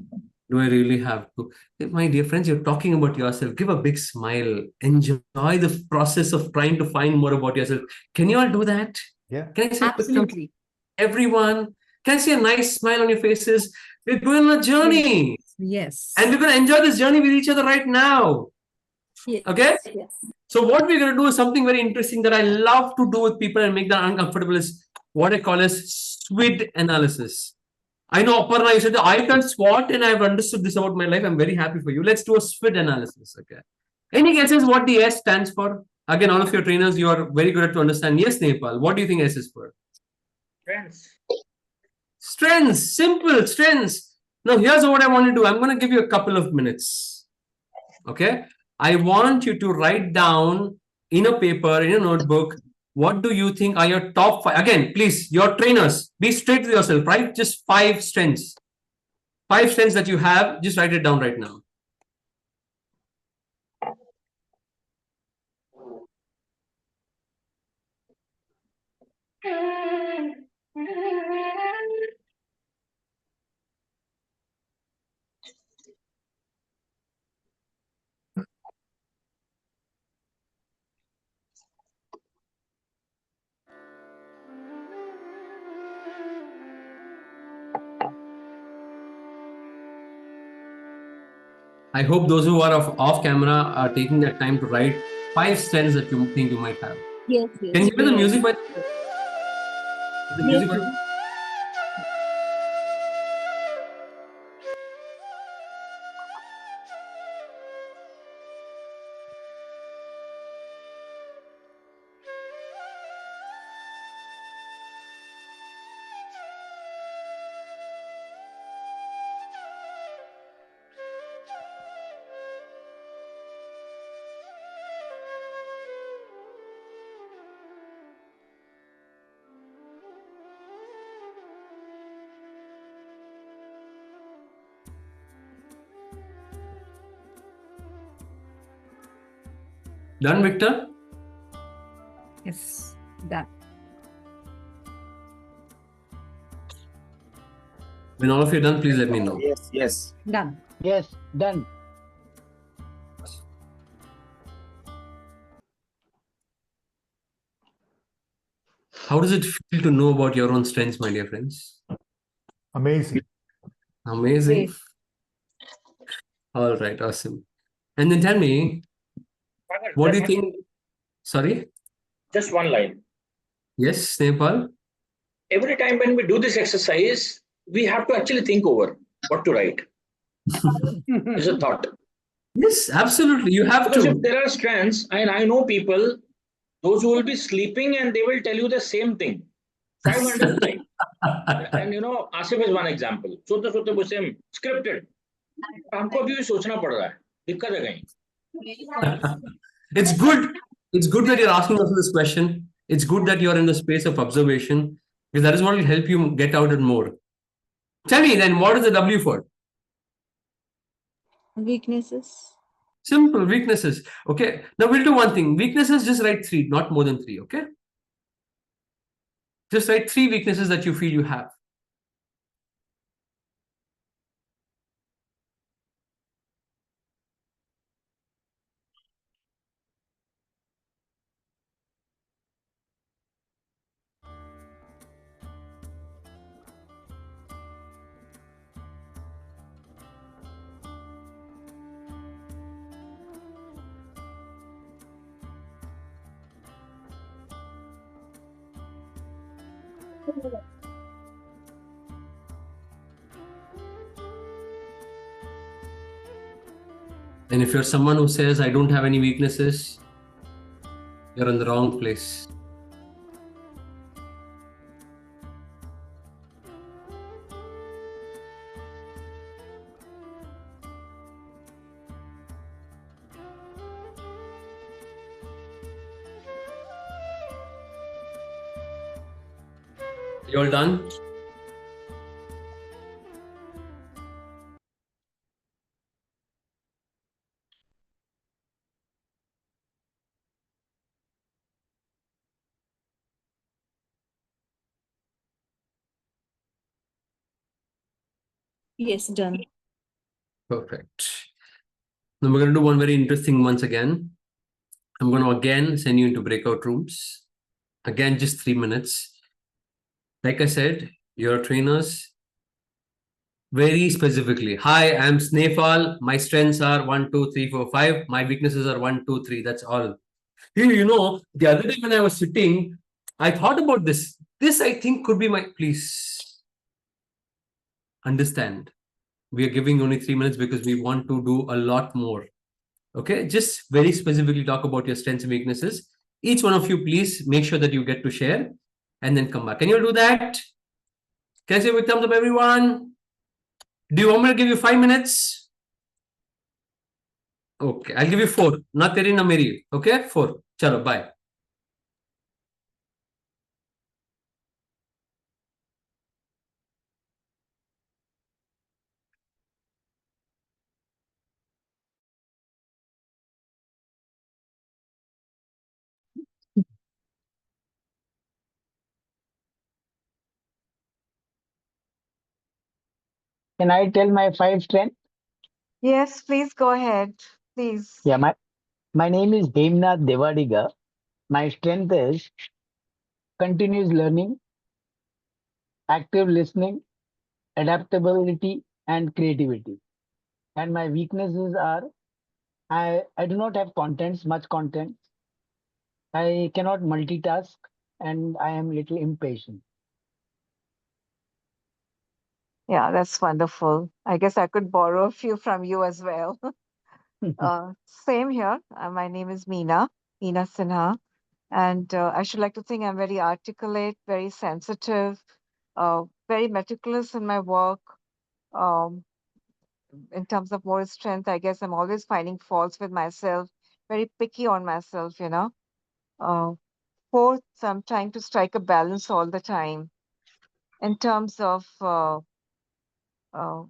Do I really have to? My dear friends, you're talking about yourself. Give a big smile. Enjoy the process of trying to find more about yourself. Can you all do that? Yeah. Can I say Absolutely. Everyone? Can I see a nice smile on your faces? We're going on a journey. Yes. And we're going to enjoy this journey with each other right now. Yes. Okay? Yes. So what we're going to do is something very interesting that I love to do with people and make them uncomfortable is what I call as SWID analysis. I know, Aparna, you said I can SWOT and I've understood this about my life. I'm very happy for you. Let's do a SWID analysis. Okay. Any guesses what the S stands for? Again, all of your trainers, you are very good at to understand. Yes, Nepal. What do you think S is for? Strengths. Strengths. Simple. Strengths. Now, here's what I want to do. I'm going to give you a couple of minutes. Okay. I want you to write down in a paper, in a notebook, what do you think are your top 5? Again, please, your trainers, be straight with yourself, right? Just 5 strengths. 5 strengths that you have, just write it down right now. I hope those who are off camera are taking that time to write 5 strengths that you think you might have. Yes, yes. Can you hear the music? The music. Done, Victor? Yes, done. When all of you are done, please let me know. Yes, yes. Done. Yes, done. How does it feel to know about your own strengths, my dear friends? Amazing. Amazing. Great. All right, awesome. And then tell me, what do you think? Sorry? Just one line. Yes, Nepal? Every time when we do this exercise, we have to actually think over what to write. It's a thought. Yes, absolutely. You have Because if to. there are strengths, and I know people, those who will be sleeping and they will tell you the same thing 500 times. And Asif is one example. सोते सोते वो same scripted. हमको अभी भी सोचना पड़ रहा है. दिक्कत है कहीं. It's good. It's good that you're asking us this question. It's good that you're in the space of observation, because that is what will help you get out and more. Tell me then, what is the W for? Weaknesses. Simple weaknesses. Okay. Now we'll do one thing. Weaknesses, just write 3, not more than 3. Okay. Just write 3 weaknesses that you feel you have. And if you're someone who says, I don't have any weaknesses, you're in the wrong place. You all done? Yes, done. Perfect. Now we're going to do one very interesting once again. I'm going to again send you into breakout rooms. Again, just 3 minutes. Like I said, your trainers very specifically. Hi, I'm Snefal. My strengths are 1, 2, 3, 4, 5. My weaknesses are 1, 2, 3. That's all. The other day when I was sitting, I thought about this. This, I think, could be my. Please understand. We are giving only 3 minutes because we want to do a lot more. Okay, just very specifically talk about your strengths and weaknesses. Each one of you, please make sure that you get to share and then come back. Can you do that? Can I say big thumbs up, everyone? Do you want me to give you 5 minutes? Okay, I'll give you 4. Na teri na meri. Okay, 4. Chalo, bye. Can I tell my 5 strengths? Yes, please go ahead. Please. Yeah, my name is Hemnath Devadiga. My strength is continuous learning, active listening, adaptability, and creativity. And my weaknesses are I do not have much content. I cannot multitask, and I am little impatient. Yeah, that's wonderful. I guess I could borrow a few from you as well. Same here. My name is Meena Sinha. And I should like to think I'm very articulate, very sensitive, very meticulous in my work. Um, in terms of moral strength, I guess I'm always finding faults with myself, very picky on myself, Fourth, I'm trying to strike a balance all the time. In terms of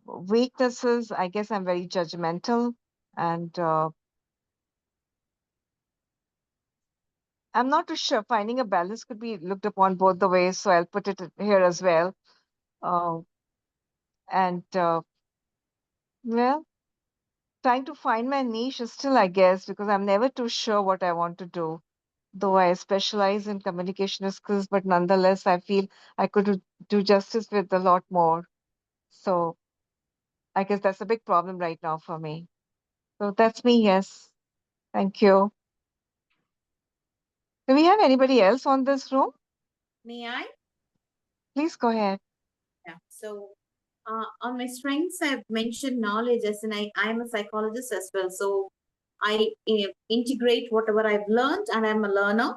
weaknesses, I guess I'm very judgmental and I'm not too sure. Finding a balance could be looked upon both the ways, so I'll put it here as well. And well, trying to find my niche is still, I guess, because I'm never too sure what I want to do. Though I specialize in communication skills, but nonetheless, I feel I could do justice with a lot more. So I guess that's a big problem right now for me. So that's me, yes. Thank you. Do we have anybody else on this room? May I? Please go ahead. Yeah. So on my strengths, I've mentioned knowledge as in I'm a psychologist as well. So I integrate whatever I've learned and I'm a learner.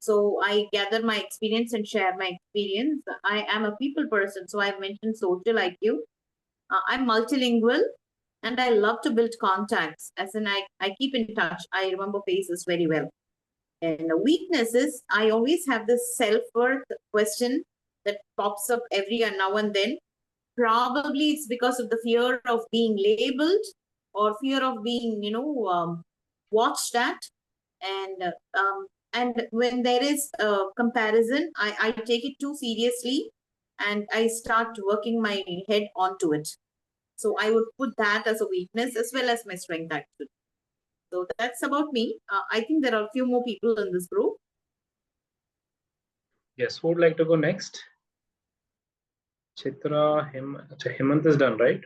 So I gather my experience and share my experience. I am a people person. So I've mentioned social IQ. I'm multilingual and I love to build contacts as in I keep in touch. I remember faces very well. And weaknesses, I always have this self-worth question that pops up every now and then. Probably it's because of the fear of being labeled or fear of being, watched at. And when there is a comparison, I take it too seriously and I start working my head onto it. So I would put that as a weakness as well as my strength actually. So that's about me. I think there are a few more people in this group. Yes, who would like to go next? Chitra, Hemant is done, right?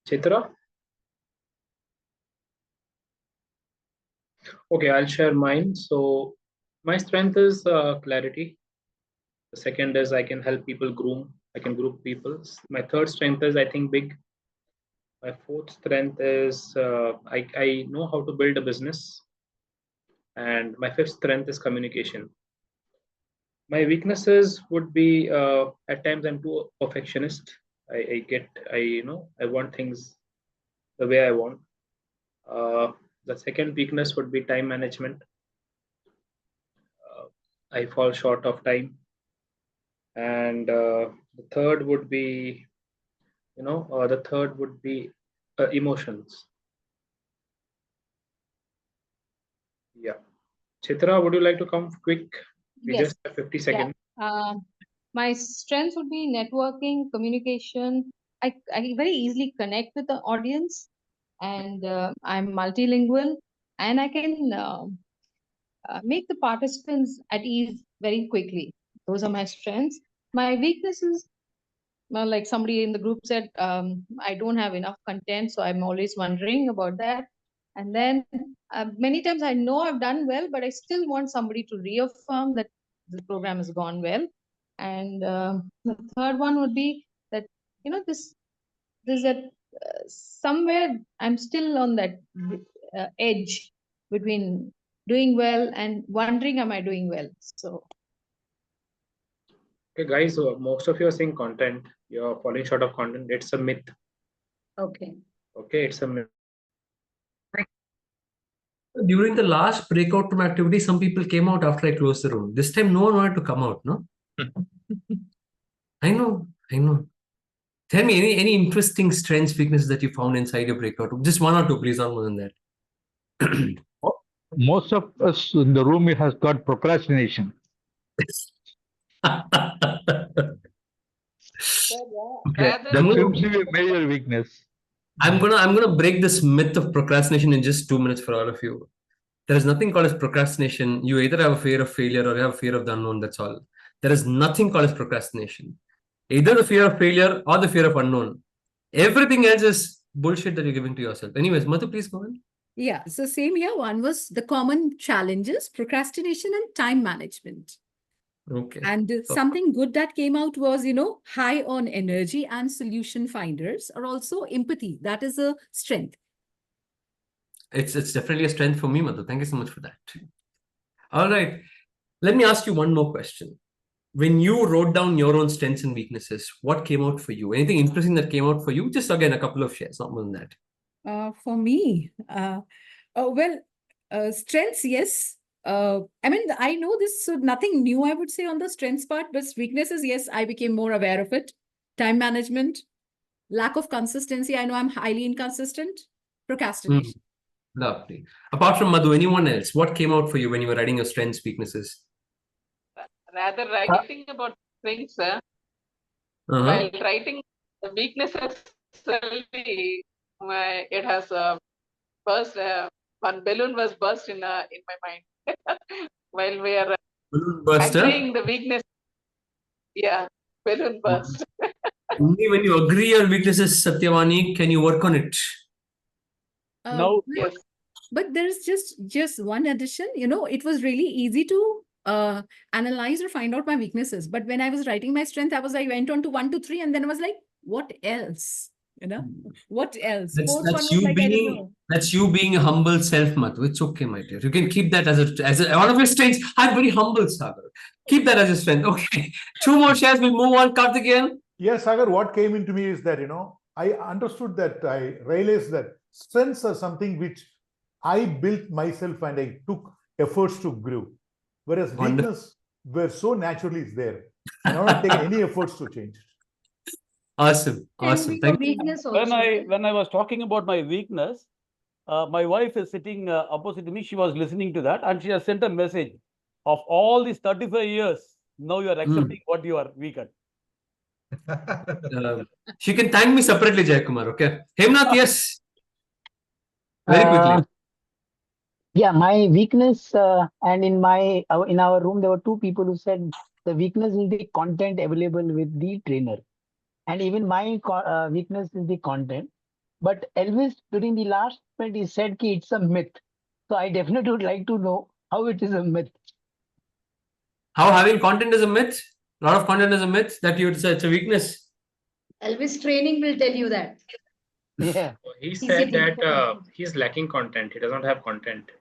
Chitra? Okay, I'll share mine. So my strength is clarity. The second is I can help people groom. I can group people. My third strength is I think big. My fourth strength is I know how to build a business. And my fifth strength is communication. My weaknesses would be at times I'm too perfectionist. I want things the way I want. The second weakness would be time management. I fall short of time. And the third would be, emotions. Yeah. Chitra, would you like to come quick? We Yes. just have 50 seconds. My strengths would be networking, communication. I very easily connect with the audience, and I'm multilingual, and I can make the participants at ease very quickly. Those are my strengths. My weaknesses, well, like somebody in the group said, I don't have enough content, so I'm always wondering about that. And then many times I know I've done well, but I still want somebody to reaffirm that the program has gone well. And the third one would be that, there's that somewhere I'm still on that edge between doing well and wondering, am I doing well? So. Okay, guys, most of you are saying content. You're falling short of content. It's a myth. Okay. Okay, it's a myth. During the last breakout room activity, some people came out after I closed the room. This time, no one wanted to come out, no? I know. Tell me any interesting strengths, weaknesses that you found inside your breakout room. Just one or two, please, not more than that. Most of us in the room has got procrastination. Okay. That seems to be a major weakness. I'm gonna break this myth of procrastination in just 2 minutes for all of you. There is nothing called as procrastination. You either have a fear of failure or you have a fear of the unknown. That's all. There is nothing called as procrastination. Either the fear of failure or the fear of unknown. Everything else is bullshit that you're giving to yourself. Anyways, Madhu, please go on. Yeah, so same here. One was the common challenges, procrastination and time management. Okay. And something good that came out was, high on energy and solution finders, or also empathy. That is a strength. It's definitely a strength for me, Madhu. Thank you so much for that. All right. Let me ask you one more question. When you wrote down your own strengths and weaknesses, what came out for you? Anything interesting that came out for you? Just again, a couple of shares, not more than that. For me, strengths, yes. I know this, so nothing new, I would say, on the strengths part, but weaknesses, yes, I became more aware of it. Time management, lack of consistency. I know I'm highly inconsistent. Procrastination. Lovely. Apart from Madhu, anyone else? What came out for you when you were writing your strengths, weaknesses? Rather writing about things, while writing The weaknesses really, it has burst. One balloon was burst in my mind while we are Balloon burster. agreeing the weakness. Yeah, balloon burst. Only when you agree your weaknesses, Satyavani, can you work on it. No. Yes. But there's just one addition. It was really easy to analyze or find out my weaknesses. But when I was writing my strength, I went on to 1, 2, 3, and then I was like, what else? What else? Fourth one was like, I don't know. That's you being a humble self, Madhu. It's okay, my dear. You can keep that as one of your strengths. I'm very humble, Sagar. Keep that as a strength. Okay. 2 more shares. We'll move on. Karthikeyan. Yes, Sagar, what came into me is that, I understood that, I realized that strengths are something which I built myself and I took efforts to grow. Whereas weakness, where so naturally is there. I don't have taken any efforts to change. Awesome. Awesome. Thank you. When I was talking about my weakness, my wife is sitting opposite to me. She was listening to that and she has sent a message of all these 35 years. Now you are accepting what you are weak at. She can thank me separately, Jayakumar. Okay. Hemnath, yes. Very quickly. Yeah, my weakness, and in our room, there were 2 people who said the weakness is the content available with the trainer. And even my weakness is the content. But Elvis, during the last point, he said that it's a myth. So I definitely would like to know how it is a myth. How having content is a myth? A lot of content is a myth that you would say it's a weakness. Elvis training will tell you that. Yeah. He said that he's lacking content. He doesn't have content.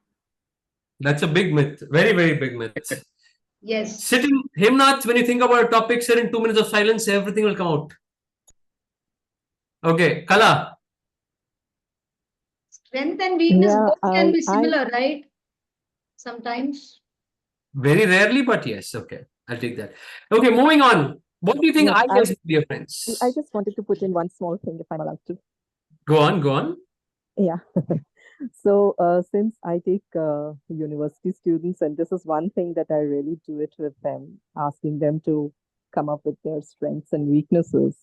That's a big myth. Very, very big myth. Yes. Sitting, Hemnath, when you think about a topic, sit in 2 minutes of silence, everything will come out. Okay. Kala. Strength and weakness Yeah, both can be I- similar, right? Sometimes. Very rarely, but yes. Okay. I'll take that. Okay. Moving on. What do you think Yes, I guess, dear friends? I just wanted to put in one small thing, if I'm allowed to. Go on. Go on. Yeah. So since I take university students, and this is one thing that I really do it with them, asking them to come up with their strengths and weaknesses.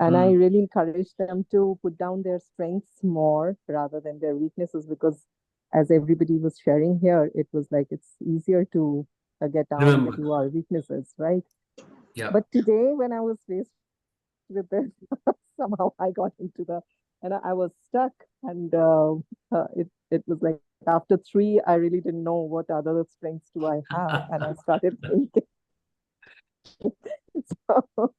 And I really encourage them to put down their strengths more rather than their weaknesses, because as everybody was sharing here, it was like it's easier to get down Remember. to our weaknesses, right? Yeah. But today, when I was faced with this, somehow I got and I was stuck, and it was like after 3, I really didn't know what other strengths do I have, and I started thinking. So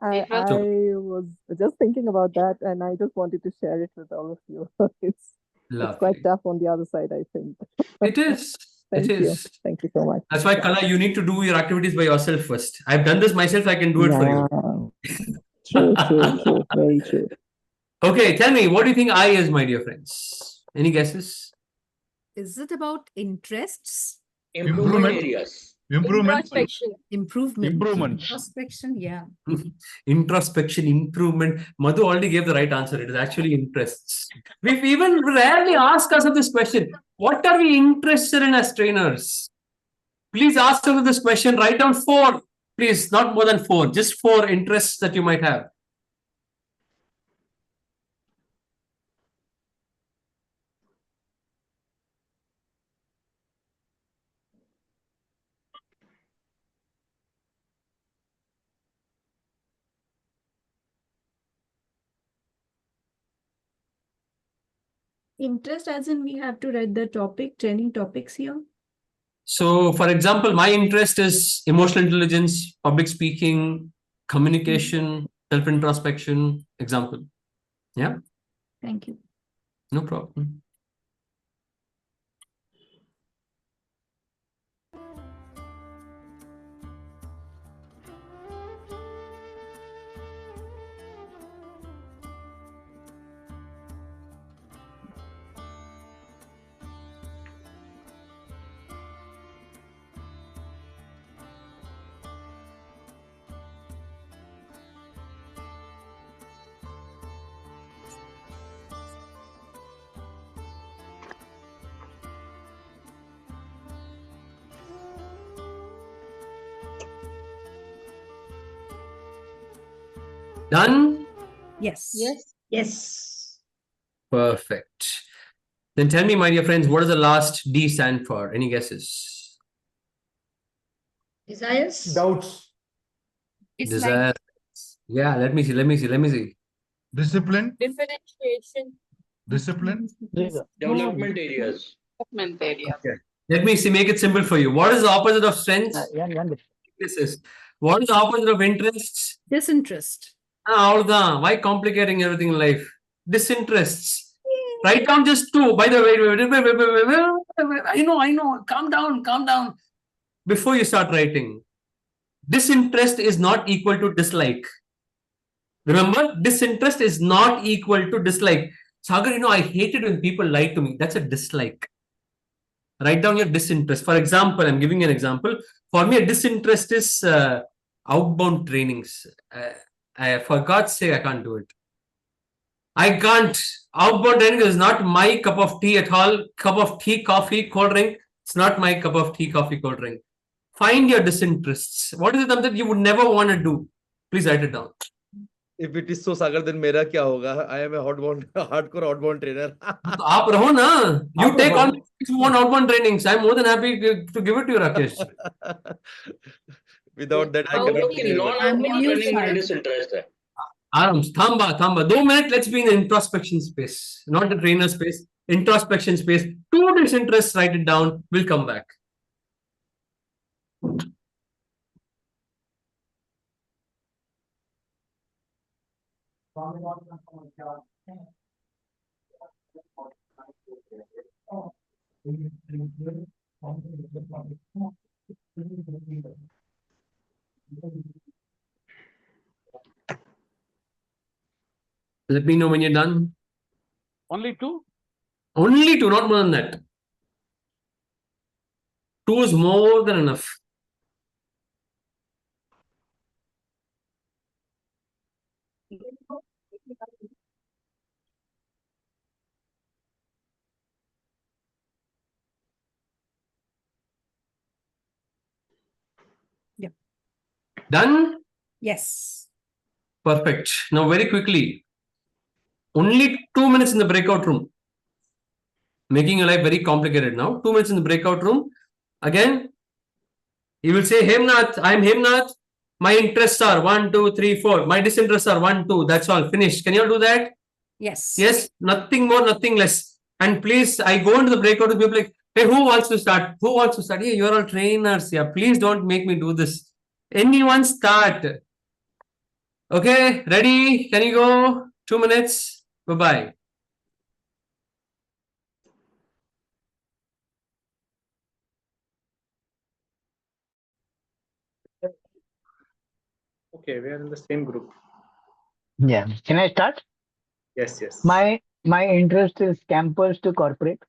I was just thinking about that, and I just wanted to share it with all of you. It's quite tough on the other side, I think. It is. Thank It you. is. Thank you so much. That's why, Kala, you need to do your activities by yourself first. I've done this myself. I can do it for you. True, very true. Okay, tell me, what do you think I is, my dear friends? Any guesses? Is it about interests? Improvement areas. Introspection. Improvement. Improvements. Introspection, yeah. Introspection, improvement. Madhu already gave the right answer. It is actually interests. We even rarely ask ourselves this question. What are we interested in as trainers? Please ask yourself this question. Write down 4. Please, not more than 4. Just 4 interests that you might have. Interest as in we have to read the topic, training topics here. So, for example, my interest is emotional intelligence, public speaking, communication, self-introspection, example. Yeah? Thank you. No problem. Done? Yes. Yes. Yes. Perfect. Then tell me, my dear friends, what does the last D stand for? Any guesses? Desires. Doubts. It's Desire. Yeah, let me see. Discipline. Differentiation. Discipline. Development areas. Development area. Okay. Let me see, make it simple for you. What is the opposite of strengths? Weaknesses. What is the opposite of interests? Disinterest. Why complicating everything in life? Disinterests. Write down just two. By the way, I know. Calm down. Before you start writing, disinterest is not equal to dislike. Remember, disinterest is not equal to dislike. Sagar, I hate it when people lie to me. That's a dislike. Write down your disinterest. For example, I'm giving you an example. For me, a disinterest is outbound trainings. For God's sake, I can't do it. I can't. Outbound training is not my cup of tea at all. Cup of tea, coffee, cold drink. It's not my cup of tea, coffee, cold drink. Find your disinterests. What is it that you would never want to do? Please write it down. If it is so, Sagar, then mera kya hoga? I am a hardcore outbound trainer. तो आप रहो ना. You take on if you want outbound trainings. I'm more than happy to give it to you, Rakesh. Without that, I How cannot. many non-outbound training में disinterest है? Aram, thamba. 2 minutes. Let's be in the introspection space, not the trainer space. Introspection space. 2 disinterests. Write it down. We'll come back. Let me know when you're done. Only 2? Only 2, not more than that. 2 is more than enough. Yeah. Done? Yes. Perfect. Now, very quickly, only 2 minutes in the breakout room. Making your life very complicated now. 2 minutes in the breakout room. Again, you will say, Hemnath, I'm Hemnath. My interests are 1, 2, 3, 4. My disinterests are 1, 2. That's all. Finished. Can you all do that? Yes. Yes. Nothing more, nothing less. And please, I go into the breakout room. People like, hey, who wants to start? Who wants to start? Hey, you're all trainers. Yeah, please don't make me do this. Anyone start? Okay, ready? Can you go? 2 minutes. Bye-bye. Okay, we are in the same group. Yeah. Can I start? Yes. My interest is campus to corporate,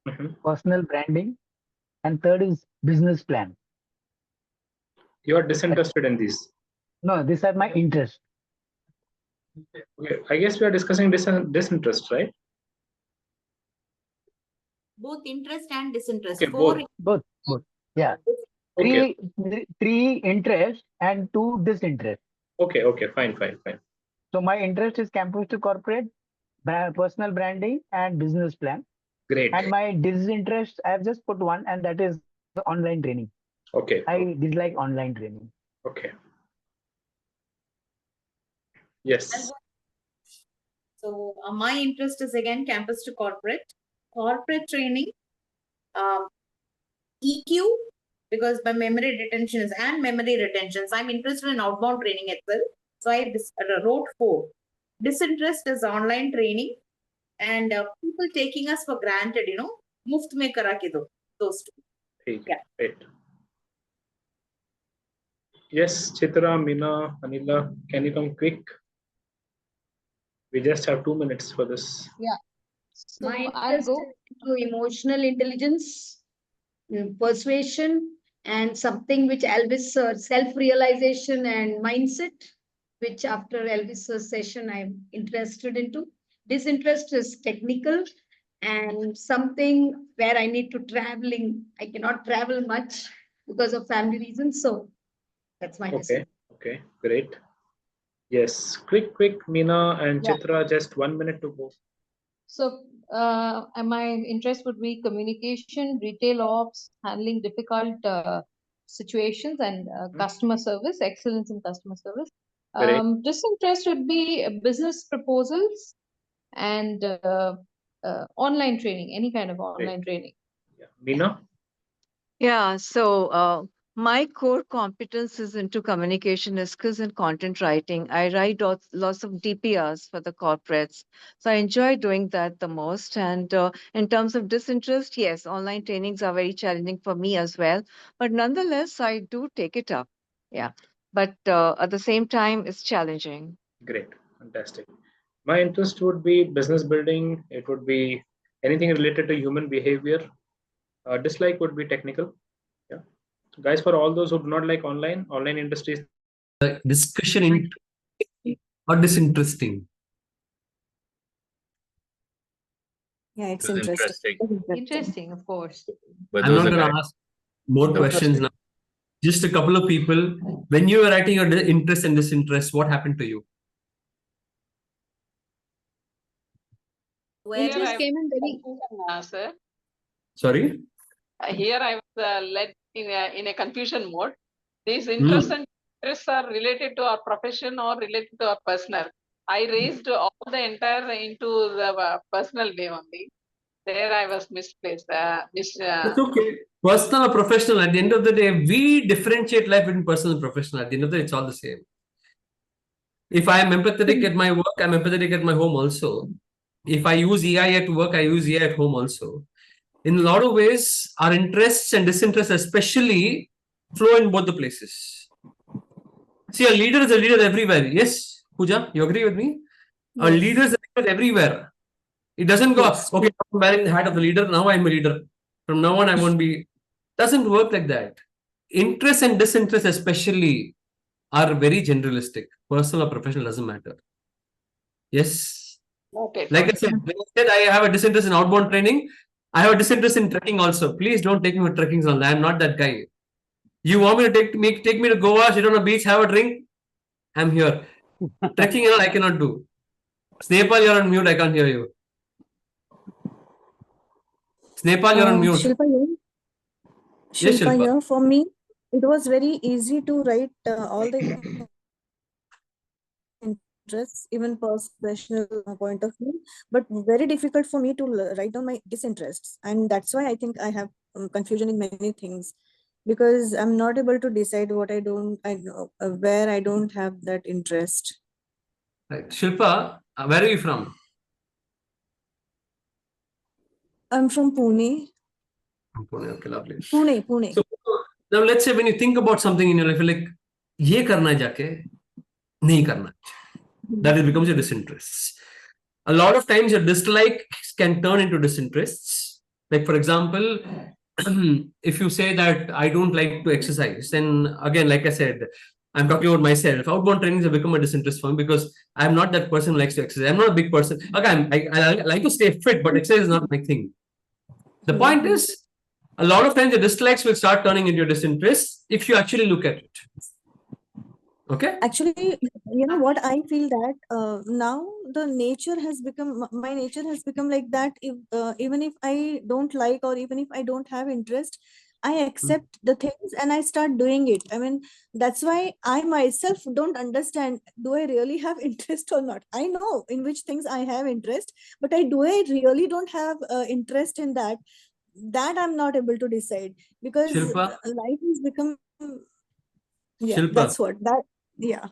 Mhm. personal branding, and third is business plan. You are disinterested in these. No, these are my interests. Okay, I guess we are discussing disinterest, right? Both interest and disinterest. Okay, Four. Both. Yeah. Okay. Three interest and 2 disinterest. Okay, fine. So my interest is campus to corporate, personal branding, and business plan. Great. And my disinterest, I have just put one, and that is the online training. Okay. I dislike online training. Okay. Yes. So my interest is again campus to corporate training, EQ, because my memory retention is and memory retention. So I'm interested in outbound training itself. So I wrote 4. Disinterest is online training and people taking us for granted, muft mein kara ke do. Those 2. Yeah. Great. Yes, Chitra, Meena, Anila, can you come quick? We just have 2 minutes for this. Yeah. So My I'll interest go. is into emotional intelligence, persuasion, and something which Elvis self-realization and mindset, which after Elvis' session I'm interested into. Disinterest is technical and something where I need to traveling. I cannot travel much because of family reasons. So that's my decision. Okay, great. Yes, quick, Meena and Yeah. Chitra, just 1 minute to go. So, my interest would be communication, retail ops, handling difficult situations, and customer service, excellence in customer service. Great. Disinterest would be business proposals and online training, any kind of online training. Meena? Yeah, so my core competence is into communication skills and content writing. I write lots of DPRs for the corporates. So I enjoy doing that the most. And in terms of disinterest, yes, online trainings are very challenging for me as well. But nonetheless, I do take it up. Yeah. But at the same time, it's challenging. Great, fantastic. My interest would be business building. It would be anything related to human behavior. Dislike would be technical. Yeah, so guys, for all those who do not like online industries. Discussion or disinteresting? Yeah, it's It's interesting. Interesting, of course. But I'm those not are going to bad. ask more questions now. Just a couple of people. When you were writing your interest and disinterest, what happened to you? Interest came in very. Sir. Sorry? Here I was led in a confusion mode. These interests and interests are related to our profession or related to our personal. I raised all the entire into the personal way only. There I was misplaced. It's okay. Personal or professional, at the end of the day, we differentiate life between personal and professional. At the end of the day, it's all the same. If I am empathetic at my work, I'm empathetic at my home also. If I use EI at work, I use EI at home also. In a lot of ways, our interests and disinterests especially flow in both the places. See, a leader is a leader everywhere. Yes, Pooja, you agree with me? A Yes. leader is a leader everywhere. It doesn't go, okay, I'm wearing the hat of the leader, now I'm a leader. From now on, I won't be. Doesn't work like that. Interest and disinterest especially are very generalistic. Personal or professional doesn't matter. Yes. Okay. Like I said, when I said I have a disinterest in outbound training, I have a disinterest in trekking also. Please don't take me for trekkings only. I'm not that guy. You want me to take me to Goa, sit on a beach, have a drink? I'm here. Trekking, I cannot do. Snehpal, you're on mute. I can't hear you. Snehpal, you're on mute. Shilpa, Yes, Shilpa. here for me, it was very easy to write all the interests, even professional point of view, but very difficult for me to write down my disinterests. And that's why I think I have confusion in many things, because I'm not able to decide what I know, where I don't have that interest. Right. Shilpa, where are you from? I'm from Pune. Pune, okay, lovely. Pune. So now let's say when you think about something in your life, you're like, ye karna hai jaake, nahi karna. That becomes your disinterest. A lot of times your dislikes can turn into disinterests. Like for example, if you say that I don't like to exercise, then again, like I said, I'm talking about myself. Outbound trainings have become a disinterest for me because I'm not that person who likes to exercise. I'm not a big person. Again, I like to stay fit, but exercise is not my thing. The point is, a lot of times the dislikes will start turning into your disinterest if you actually look at it. Okay. Actually, you know what, I feel that now the nature has become, my nature has become like that. If even if I don't like, or even if I don't have interest, I accept the things and I start doing it. I mean, that's why I myself don't understand, do I really have interest or not? I know in which things I have interest, but I really don't have interest in that. That I'm not able to decide, because Shilpa? life has become, yeah, Shilpa. that's what that. Yeah.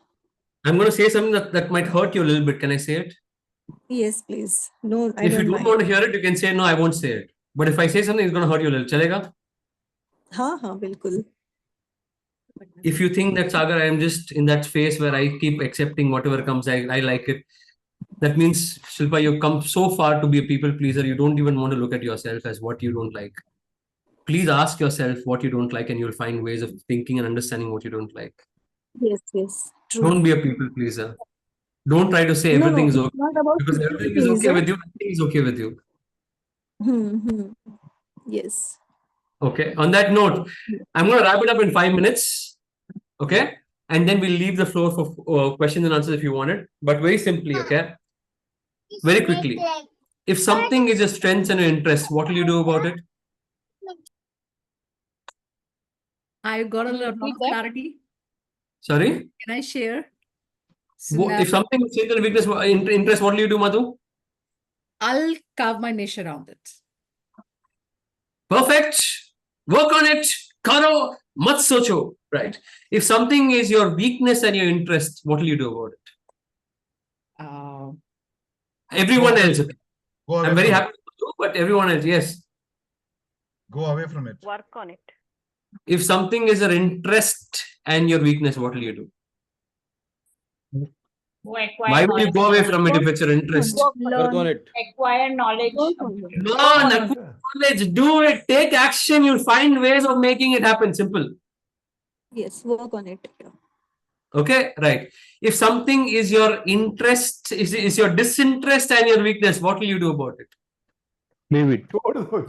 I'm going to say something that might hurt you a little bit. Can I say it? Yes, please. No, I If you don't don't mind. want to hear it, you can say no, I won't say it. But if I say something, it's going to hurt you a little. Chalega? हाँ, बिल्कुल. If you think that, Sagar, I am just in that phase where I keep accepting whatever comes, I like it. That means, Shilpa, you've come so far to be a people pleaser, you don't even want to look at yourself as what you don't like. Please ask yourself what you don't like, and you'll find ways of thinking and understanding what you don't like. Yes, yes. True. Don't be a people pleaser. Don't try to say everything is it's okay. not about Because people everything is okay pleaser. with you, nothing is okay with you. Yes. Okay. On that note, I'm going to wrap it up in 5 minutes. Okay. and then we'll leave the floor for questions and answers if you want it. But very simply, okay? Very quickly. If something is your strengths and your interests, what will you do about it? I got a lot of clarity. Sorry? Can I share? If something is strength and weakness, interest, what will you do, Madhu? I'll carve my niche around it. Perfect. Work on it. Karo, mat socho. Right. If something is your weakness and your interest, what will you do about it? Everyone else. I'm very happy to do, but everyone else, yes. Go away from it. Work on it. If something is your interest and your weakness, what will you do? Why would you go away from it if it's your interest? Work on it. Acquire knowledge. Learn, knowledge, do it, take action. You'll find ways of making it happen. Simple. Yes, work on it. Okay, right. If something is your interest, is your disinterest and your weakness, what will you do about it? Leave it.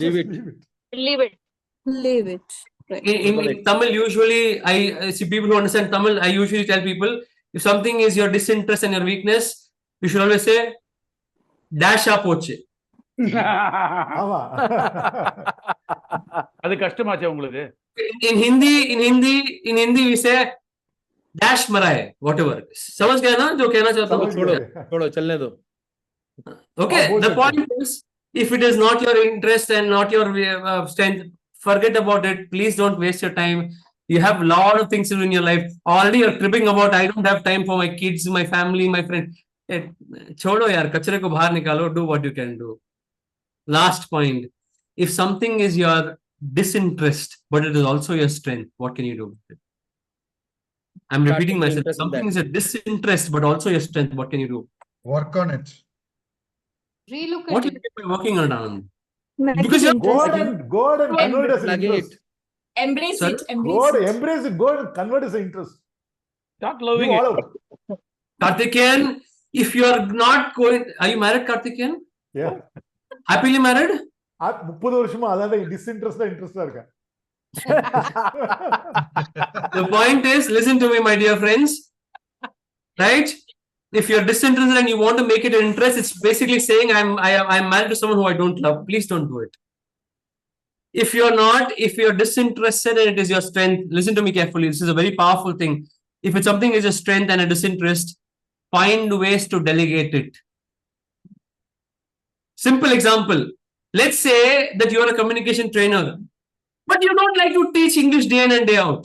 Leave it. Leave it. Leave it. Right. In Tamil, usually, I see people who understand Tamil, I usually tell people, if something is your disinterest and your weakness, you should always say, dash up poche. அது கஷ்டமாச்சு உங்களுக்கு. In Hindi, we say, dash maraye, whatever. समझ गया ना जो कहना चाहता हूँ? छोड़ो, चलने दो. Okay, the point is, if it is not your interest and not your strength, forget about it. Please don't waste your time. You have a lot of things to do in your life. Already you're tripping about, I don't have time for my kids, my family, my friend. Chodo yaar, kachre ko bahar nikalo, do what you can do. Last point. If something is your disinterest, but it is also your strength, what can you do with it? I'm repeating myself. Something is a disinterest, but also your strength, what can you do? Work on it. Relook at What it. are you working on, Anand? Because you're Go and convert as an interest. Embrace Sorry? it. Embrace Go it. and embrace it. Go and convert as an interest. Start loving Leave it. all out. Karthikeyan, if you are not going, are you married, Karthikeyan? Yeah. Happily married? 30 வருஷமா அதான் டிஸ்இன்ட்ரெஸ்டா இன்ட்ரெஸ்டா இருக்கேன். The point is, listen to me, my dear friends. Right? If you're disinterested and you want to make it an interest, it's basically saying I'm married to someone who I don't love. Please don't do it. If you're not, if you're disinterested and it is your strength, listen to me carefully. This is a very powerful thing. If it's something is a strength and a disinterest, find ways to delegate it. Simple example. Let's say that you're a communication trainer, but you don't like to teach English day in and day out.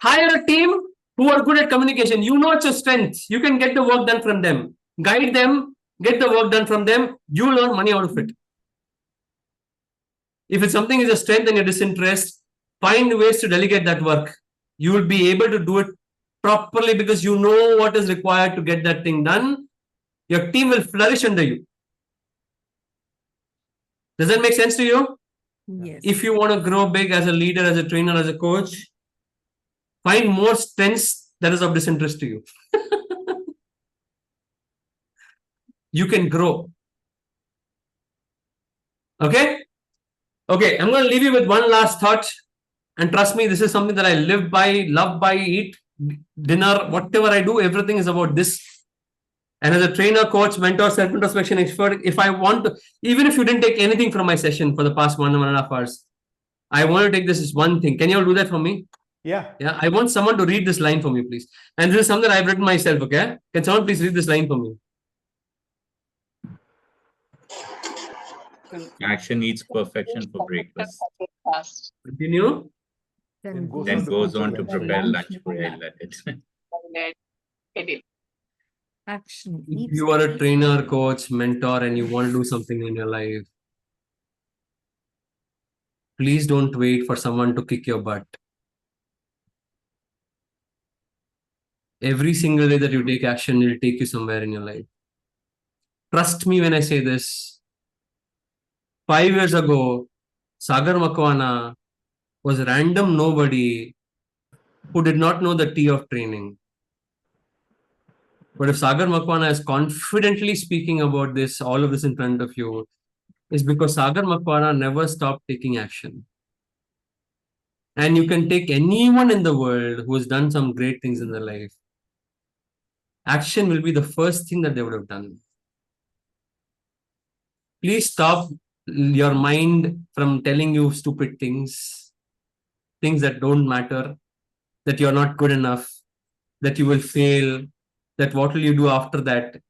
Hire a team who are good at communication. You know it's your strength. You can get the work done from them. Guide them, get the work done from them. You earn money out of it. If it's something is a strength and your disinterest, find ways to delegate that work. You will be able to do it properly because you know what is required to get that thing done. Your team will flourish under you. Does that make sense to you? Yes. If you want to grow big as a leader, as a trainer, as a coach, find more strengths that is of disinterest to you. You can grow. Okay? Okay, I'm going to leave you with one last thought. And trust me, this is something that I live by, love by, eat, dinner, whatever I do, everything is about this. And as a trainer, coach, mentor, self-introspection expert, if I want to, even if you didn't take anything from my session for the past 1.5 hours, I want to take this as one thing. Can you all do that for me? Yeah. Yeah. I want someone to read this line for me, please. And this is something I've written myself, okay? Can someone please read this line for me? Action needs perfection for breakfast. Continue. Then goes on to prepare lunch for it. Action. If you are a trainer, coach, mentor, and you want to do something in your life, please don't wait for someone to kick your butt. Every single day that you take action will take you somewhere in your life. Trust me when I say this. 5 years ago, Sagar Makwana was a random nobody who did not know the T of training. But if Sagar Makwana is confidently speaking about this, all of this in front of you, is because Sagar Makwana never stopped taking action. And you can take anyone in the world who has done some great things in their life. Action will be the first thing that they would have done. Please stop your mind from telling you stupid things, things that don't matter, that you're not good enough, that you will fail, that what will you do after that.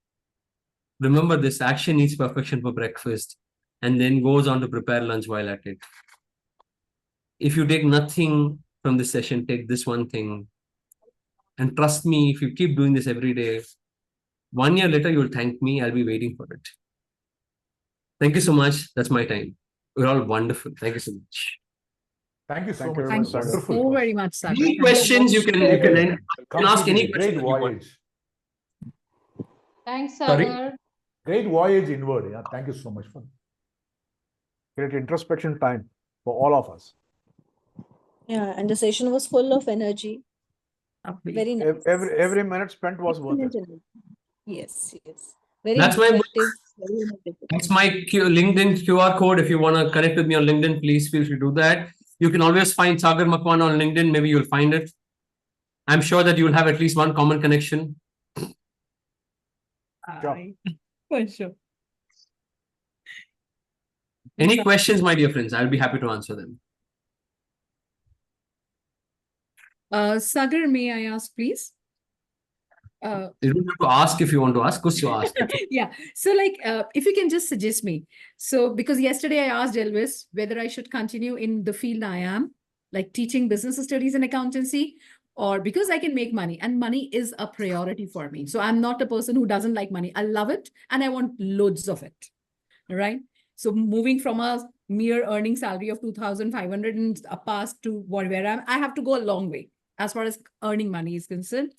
Remember this, action eats perfection for breakfast and then goes on to prepare lunch while at it. If you take nothing from this session, take this one thing. And trust me, if you keep doing this every day, 1 year later, you'll thank me. I'll be waiting for it. Thank you so much. That's my time. You're all wonderful. Thank you so much. Thank you so much. Thank you Wonderful. so very much, Sagar. Any questions you can ask any Great question. voyage. Thanks, Sorry? Sagar. Great voyage inward. Yeah, thank you so much for Great introspection time for all of us. Yeah, and the session was full of energy. Very nice. Every minute spent was worth it. Excellent energy. Yes, yes. Very That's my book. interactive. Very energetic. That's my LinkedIn QR code. If you want to connect with me on LinkedIn, please feel free to do that. You can always find Sagar Makwan on LinkedIn. Maybe you'll find it. I'm sure that you'll have at least one common connection. For sure. Any questions, my dear friends? I'll be happy to answer them. Sagar, may I ask, please? You don't have to ask if you want to ask. Because you ask. Yeah. So like, if you can just suggest me. So because yesterday I asked Elvis whether I should continue in the field I am, like teaching business studies and accountancy, or because I can make money, and money is a priority for me. So I'm not a person who doesn't like money. I love it and I want loads of it. All right. So moving from a mere earning salary of 2,500 in a past to where I have to go a long way as far as earning money is concerned.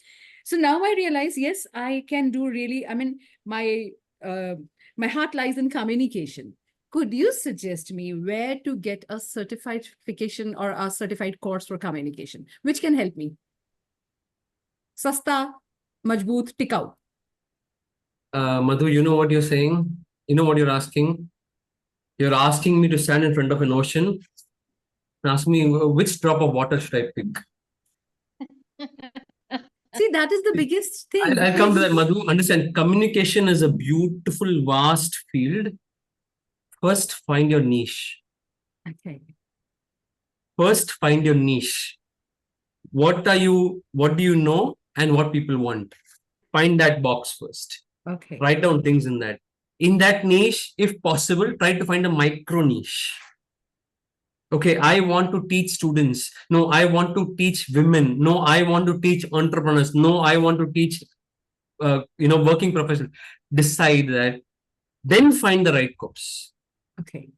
So now I realize, yes, I can do really, I mean, my heart lies in communication. Could you suggest me where to get a certification or a certified course for communication, which can help me? Sasta, majboot, tikau. Madhu, you know what you're saying? You know what you're asking? You're asking me to stand in front of an ocean and ask me which drop of water should I pick? See, that is the biggest thing. I'll come to that, Madhu. Understand, communication is a beautiful, vast field. First, find your niche. Okay. First, find your niche. What do you know and what people want? Find that box first. Okay. Write down things in that. In that niche, if possible, try to find a micro niche. Okay, I want to teach students. No, I want to teach women. No, I want to teach entrepreneurs. No, I want to teach, working professionals. Decide that. Then find the right course. Okay.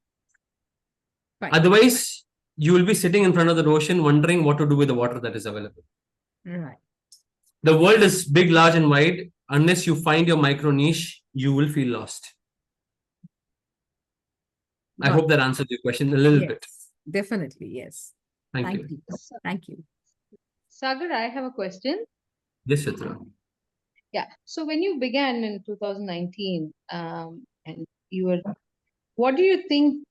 Fine. Otherwise, you will be sitting in front of the ocean wondering what to do with the water that is available. Right. The world is big, large, and wide. Unless you find your micro niche, you will feel lost. I hope that answered your question a little bit. Definitely, yes. Thank you. Thank you. Sagar, I have a question. Yes, Chitra. Yeah. So when you began in 2019, and you were, what do you think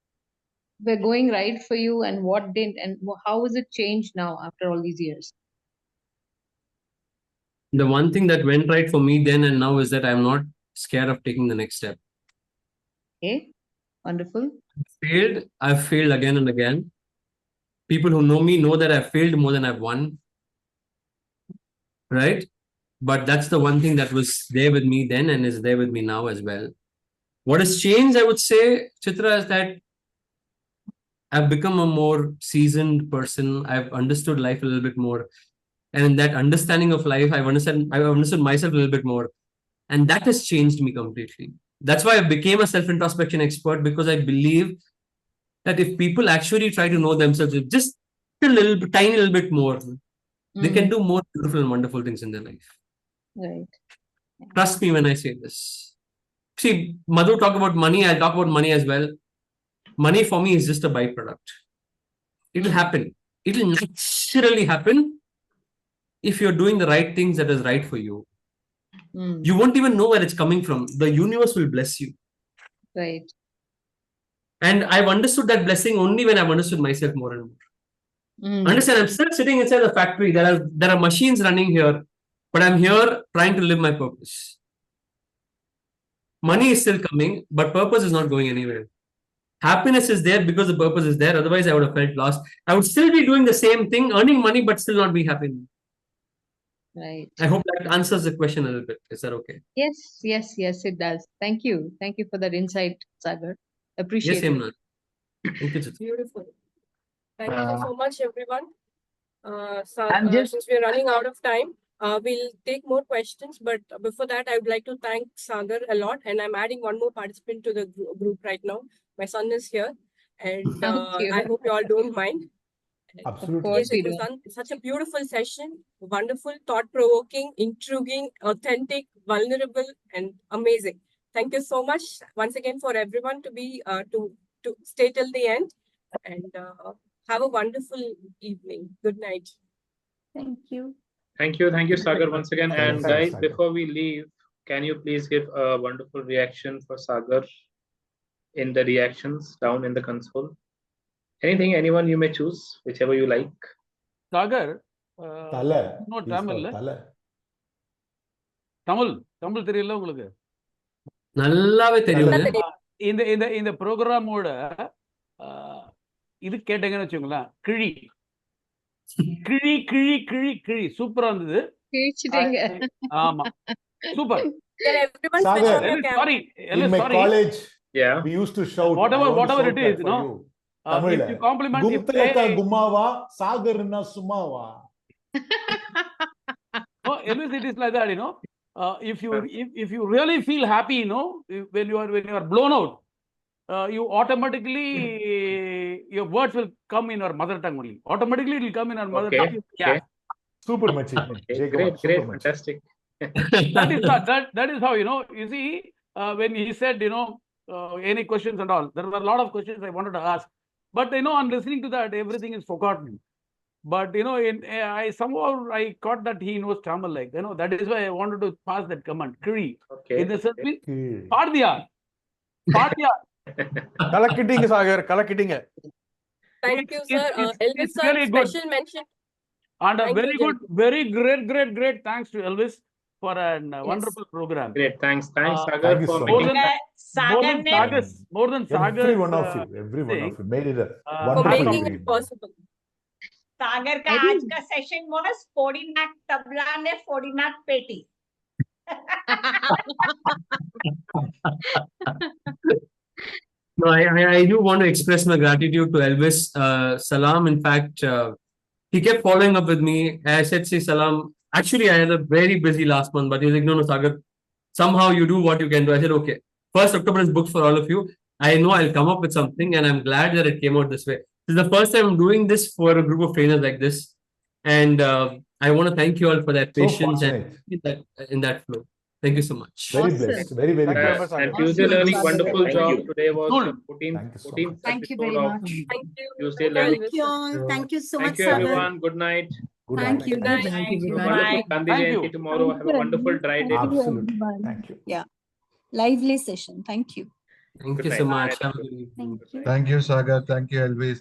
were going right for you, and what didn't, and how has it changed now after all these years? The one thing that went right for me then and now is that I'm not scared of taking the next step. Okay. Wonderful. I've failed again and again. People who know me know that I've failed more than I've won. Right? But that's the one thing that was there with me then and is there with me now as well. What has changed, I would say, Chitra, is that I've become a more seasoned person. I've understood life a little bit more. And in that understanding of life, I've understood myself a little bit more. And that has changed me completely. That's why I became a self-introspection expert, because I believe that if people actually try to know themselves just a tiny little bit more, they can do more beautiful and wonderful things in their life. Right. Trust me when I say this. See, Madhu talk about money, I'll talk about money as well. Money for me is just a byproduct. It will happen. It will naturally happen if you're doing the right things that is right for you. You won't even know where it's coming from. The universe will bless you. Right. And I've understood that blessing only when I've understood myself more and more. Understand? I'm still sitting inside the factory. There are machines running here, but I'm here trying to live my purpose. Money is still coming, but purpose is not going anywhere. Happiness is there because the purpose is there. Otherwise, I would have felt lost. I would still be doing the same thing, earning money, but still not be happy. Right. I hope that answers the question a little bit. Is that okay? Yes, yes, yes, it does. Thank you. Thank you for that insight, Sagar. Appreciate Yes, it. Hemant. Thank you, Chitra. Beautiful. Thank you so much, everyone. I'm just- Since we're running out of time, we'll take more questions. But before that, I would like to thank Sagar a lot. And I'm adding one more participant to the group right now. My son is here. And Thank you. I hope you all don't mind. Absolutely. course Yes, we it was do. such a beautiful session. Wonderful, thought-provoking, intriguing, authentic, vulnerable, and amazing. Thank you so much once again for everyone to be to stay till the end, and have a wonderful evening. Good night. Thank you. Thank you, Sagar, once again. And Thanks, guys, Sagar. before we leave, can you please give a wonderful reaction for Sagar in the reactions down in the console? Anyone you may choose, whichever you like. Sagar, Tala. no He's Tamil. called Tala. Tamil தெரியல உங்களுக்கு நல்லாவே தெரியுங்க. இந்த ப்ரோக்ராமோட இது கேட்டீங்கன்னு வச்சுக்கோங்களேன், கிழி கிழி கிழி கிழி கிழி சூப்பரா இருந்தது. கிழிச்சிட்டீங்க. ஆமா super. Can everyone switch Sagar, on your camera? Sorry, In my college, Yeah. we used to shout. Whatever- I want to whatever shout it that is, for no? you. If Tamil. you compliment, if Gumtalaka they- Gumava, Sagarna Sumava. No, Elvis, it is like that, if you really feel happy, when you are blown out, you automatically your words will come in your mother tongue only. Automatically it will come in your mother Okay, tongue. Yeah. Super Machi. Okay, great, fantastic. That is how, you see, when he said, any questions and all, there were a lot of questions I wanted to ask, but on listening to that, everything is forgotten. But I somehow caught that he knows Tamil, like, that is why I wanted to pass that command, Kiri. Okay. In the sense, Pardiya. கலக்கிட்டீங்க சாகர் கலக்கிட்டீங்க. Thank you, sir. Elvis, it's sir, really good. special mention. And a Thank very you, good, very great thanks to Elvis for a wonderful program. Great, thanks, Sagar, Thank you for so making much. More than Sagar's, Every one of you made it a For wonderful making it evening. possible. सागर का आज का session was 40 नाक तबला ने 40 नाक पेटी. No, I do want to express my gratitude to Elvis. Salam, in fact, he kept following up with me. I said, say Salam. Actually, I had a very busy last month, but he was like, no, Sagar, somehow you do what you can do. I said, okay. 1st October is booked for all of you. I know I'll come up with something, and I'm glad that it came out this way. This is the first time I'm doing this for a group of trainers like this. And I want to thank you all for that So patience and fortunate. in that flow. Thank you so much. Very Awesome. blessed. Very blessed. and Tuesday learning, Awesome. wonderful Thank job. you. Today was Cool. the 14th, Thank you so 14th much. Thank you episode very of much. Thank you. Tuesday Thank you, learning. Elvis. Thank you all. Thank you so Thank much, you, Sagar. everyone. Good night. Good Thank night. you. Good night. Thank you. Wonderful Bye. Gandhi Thank Jayanti you. tomorrow. Have a wonderful dry day. Absolutely. everyone. Thank you. Yeah. Lively session. Thank you. Thank Good you so night. much. Night, Have a everyone. good evening. Thank you. Thank you, Sagar. Thank you, Elvis.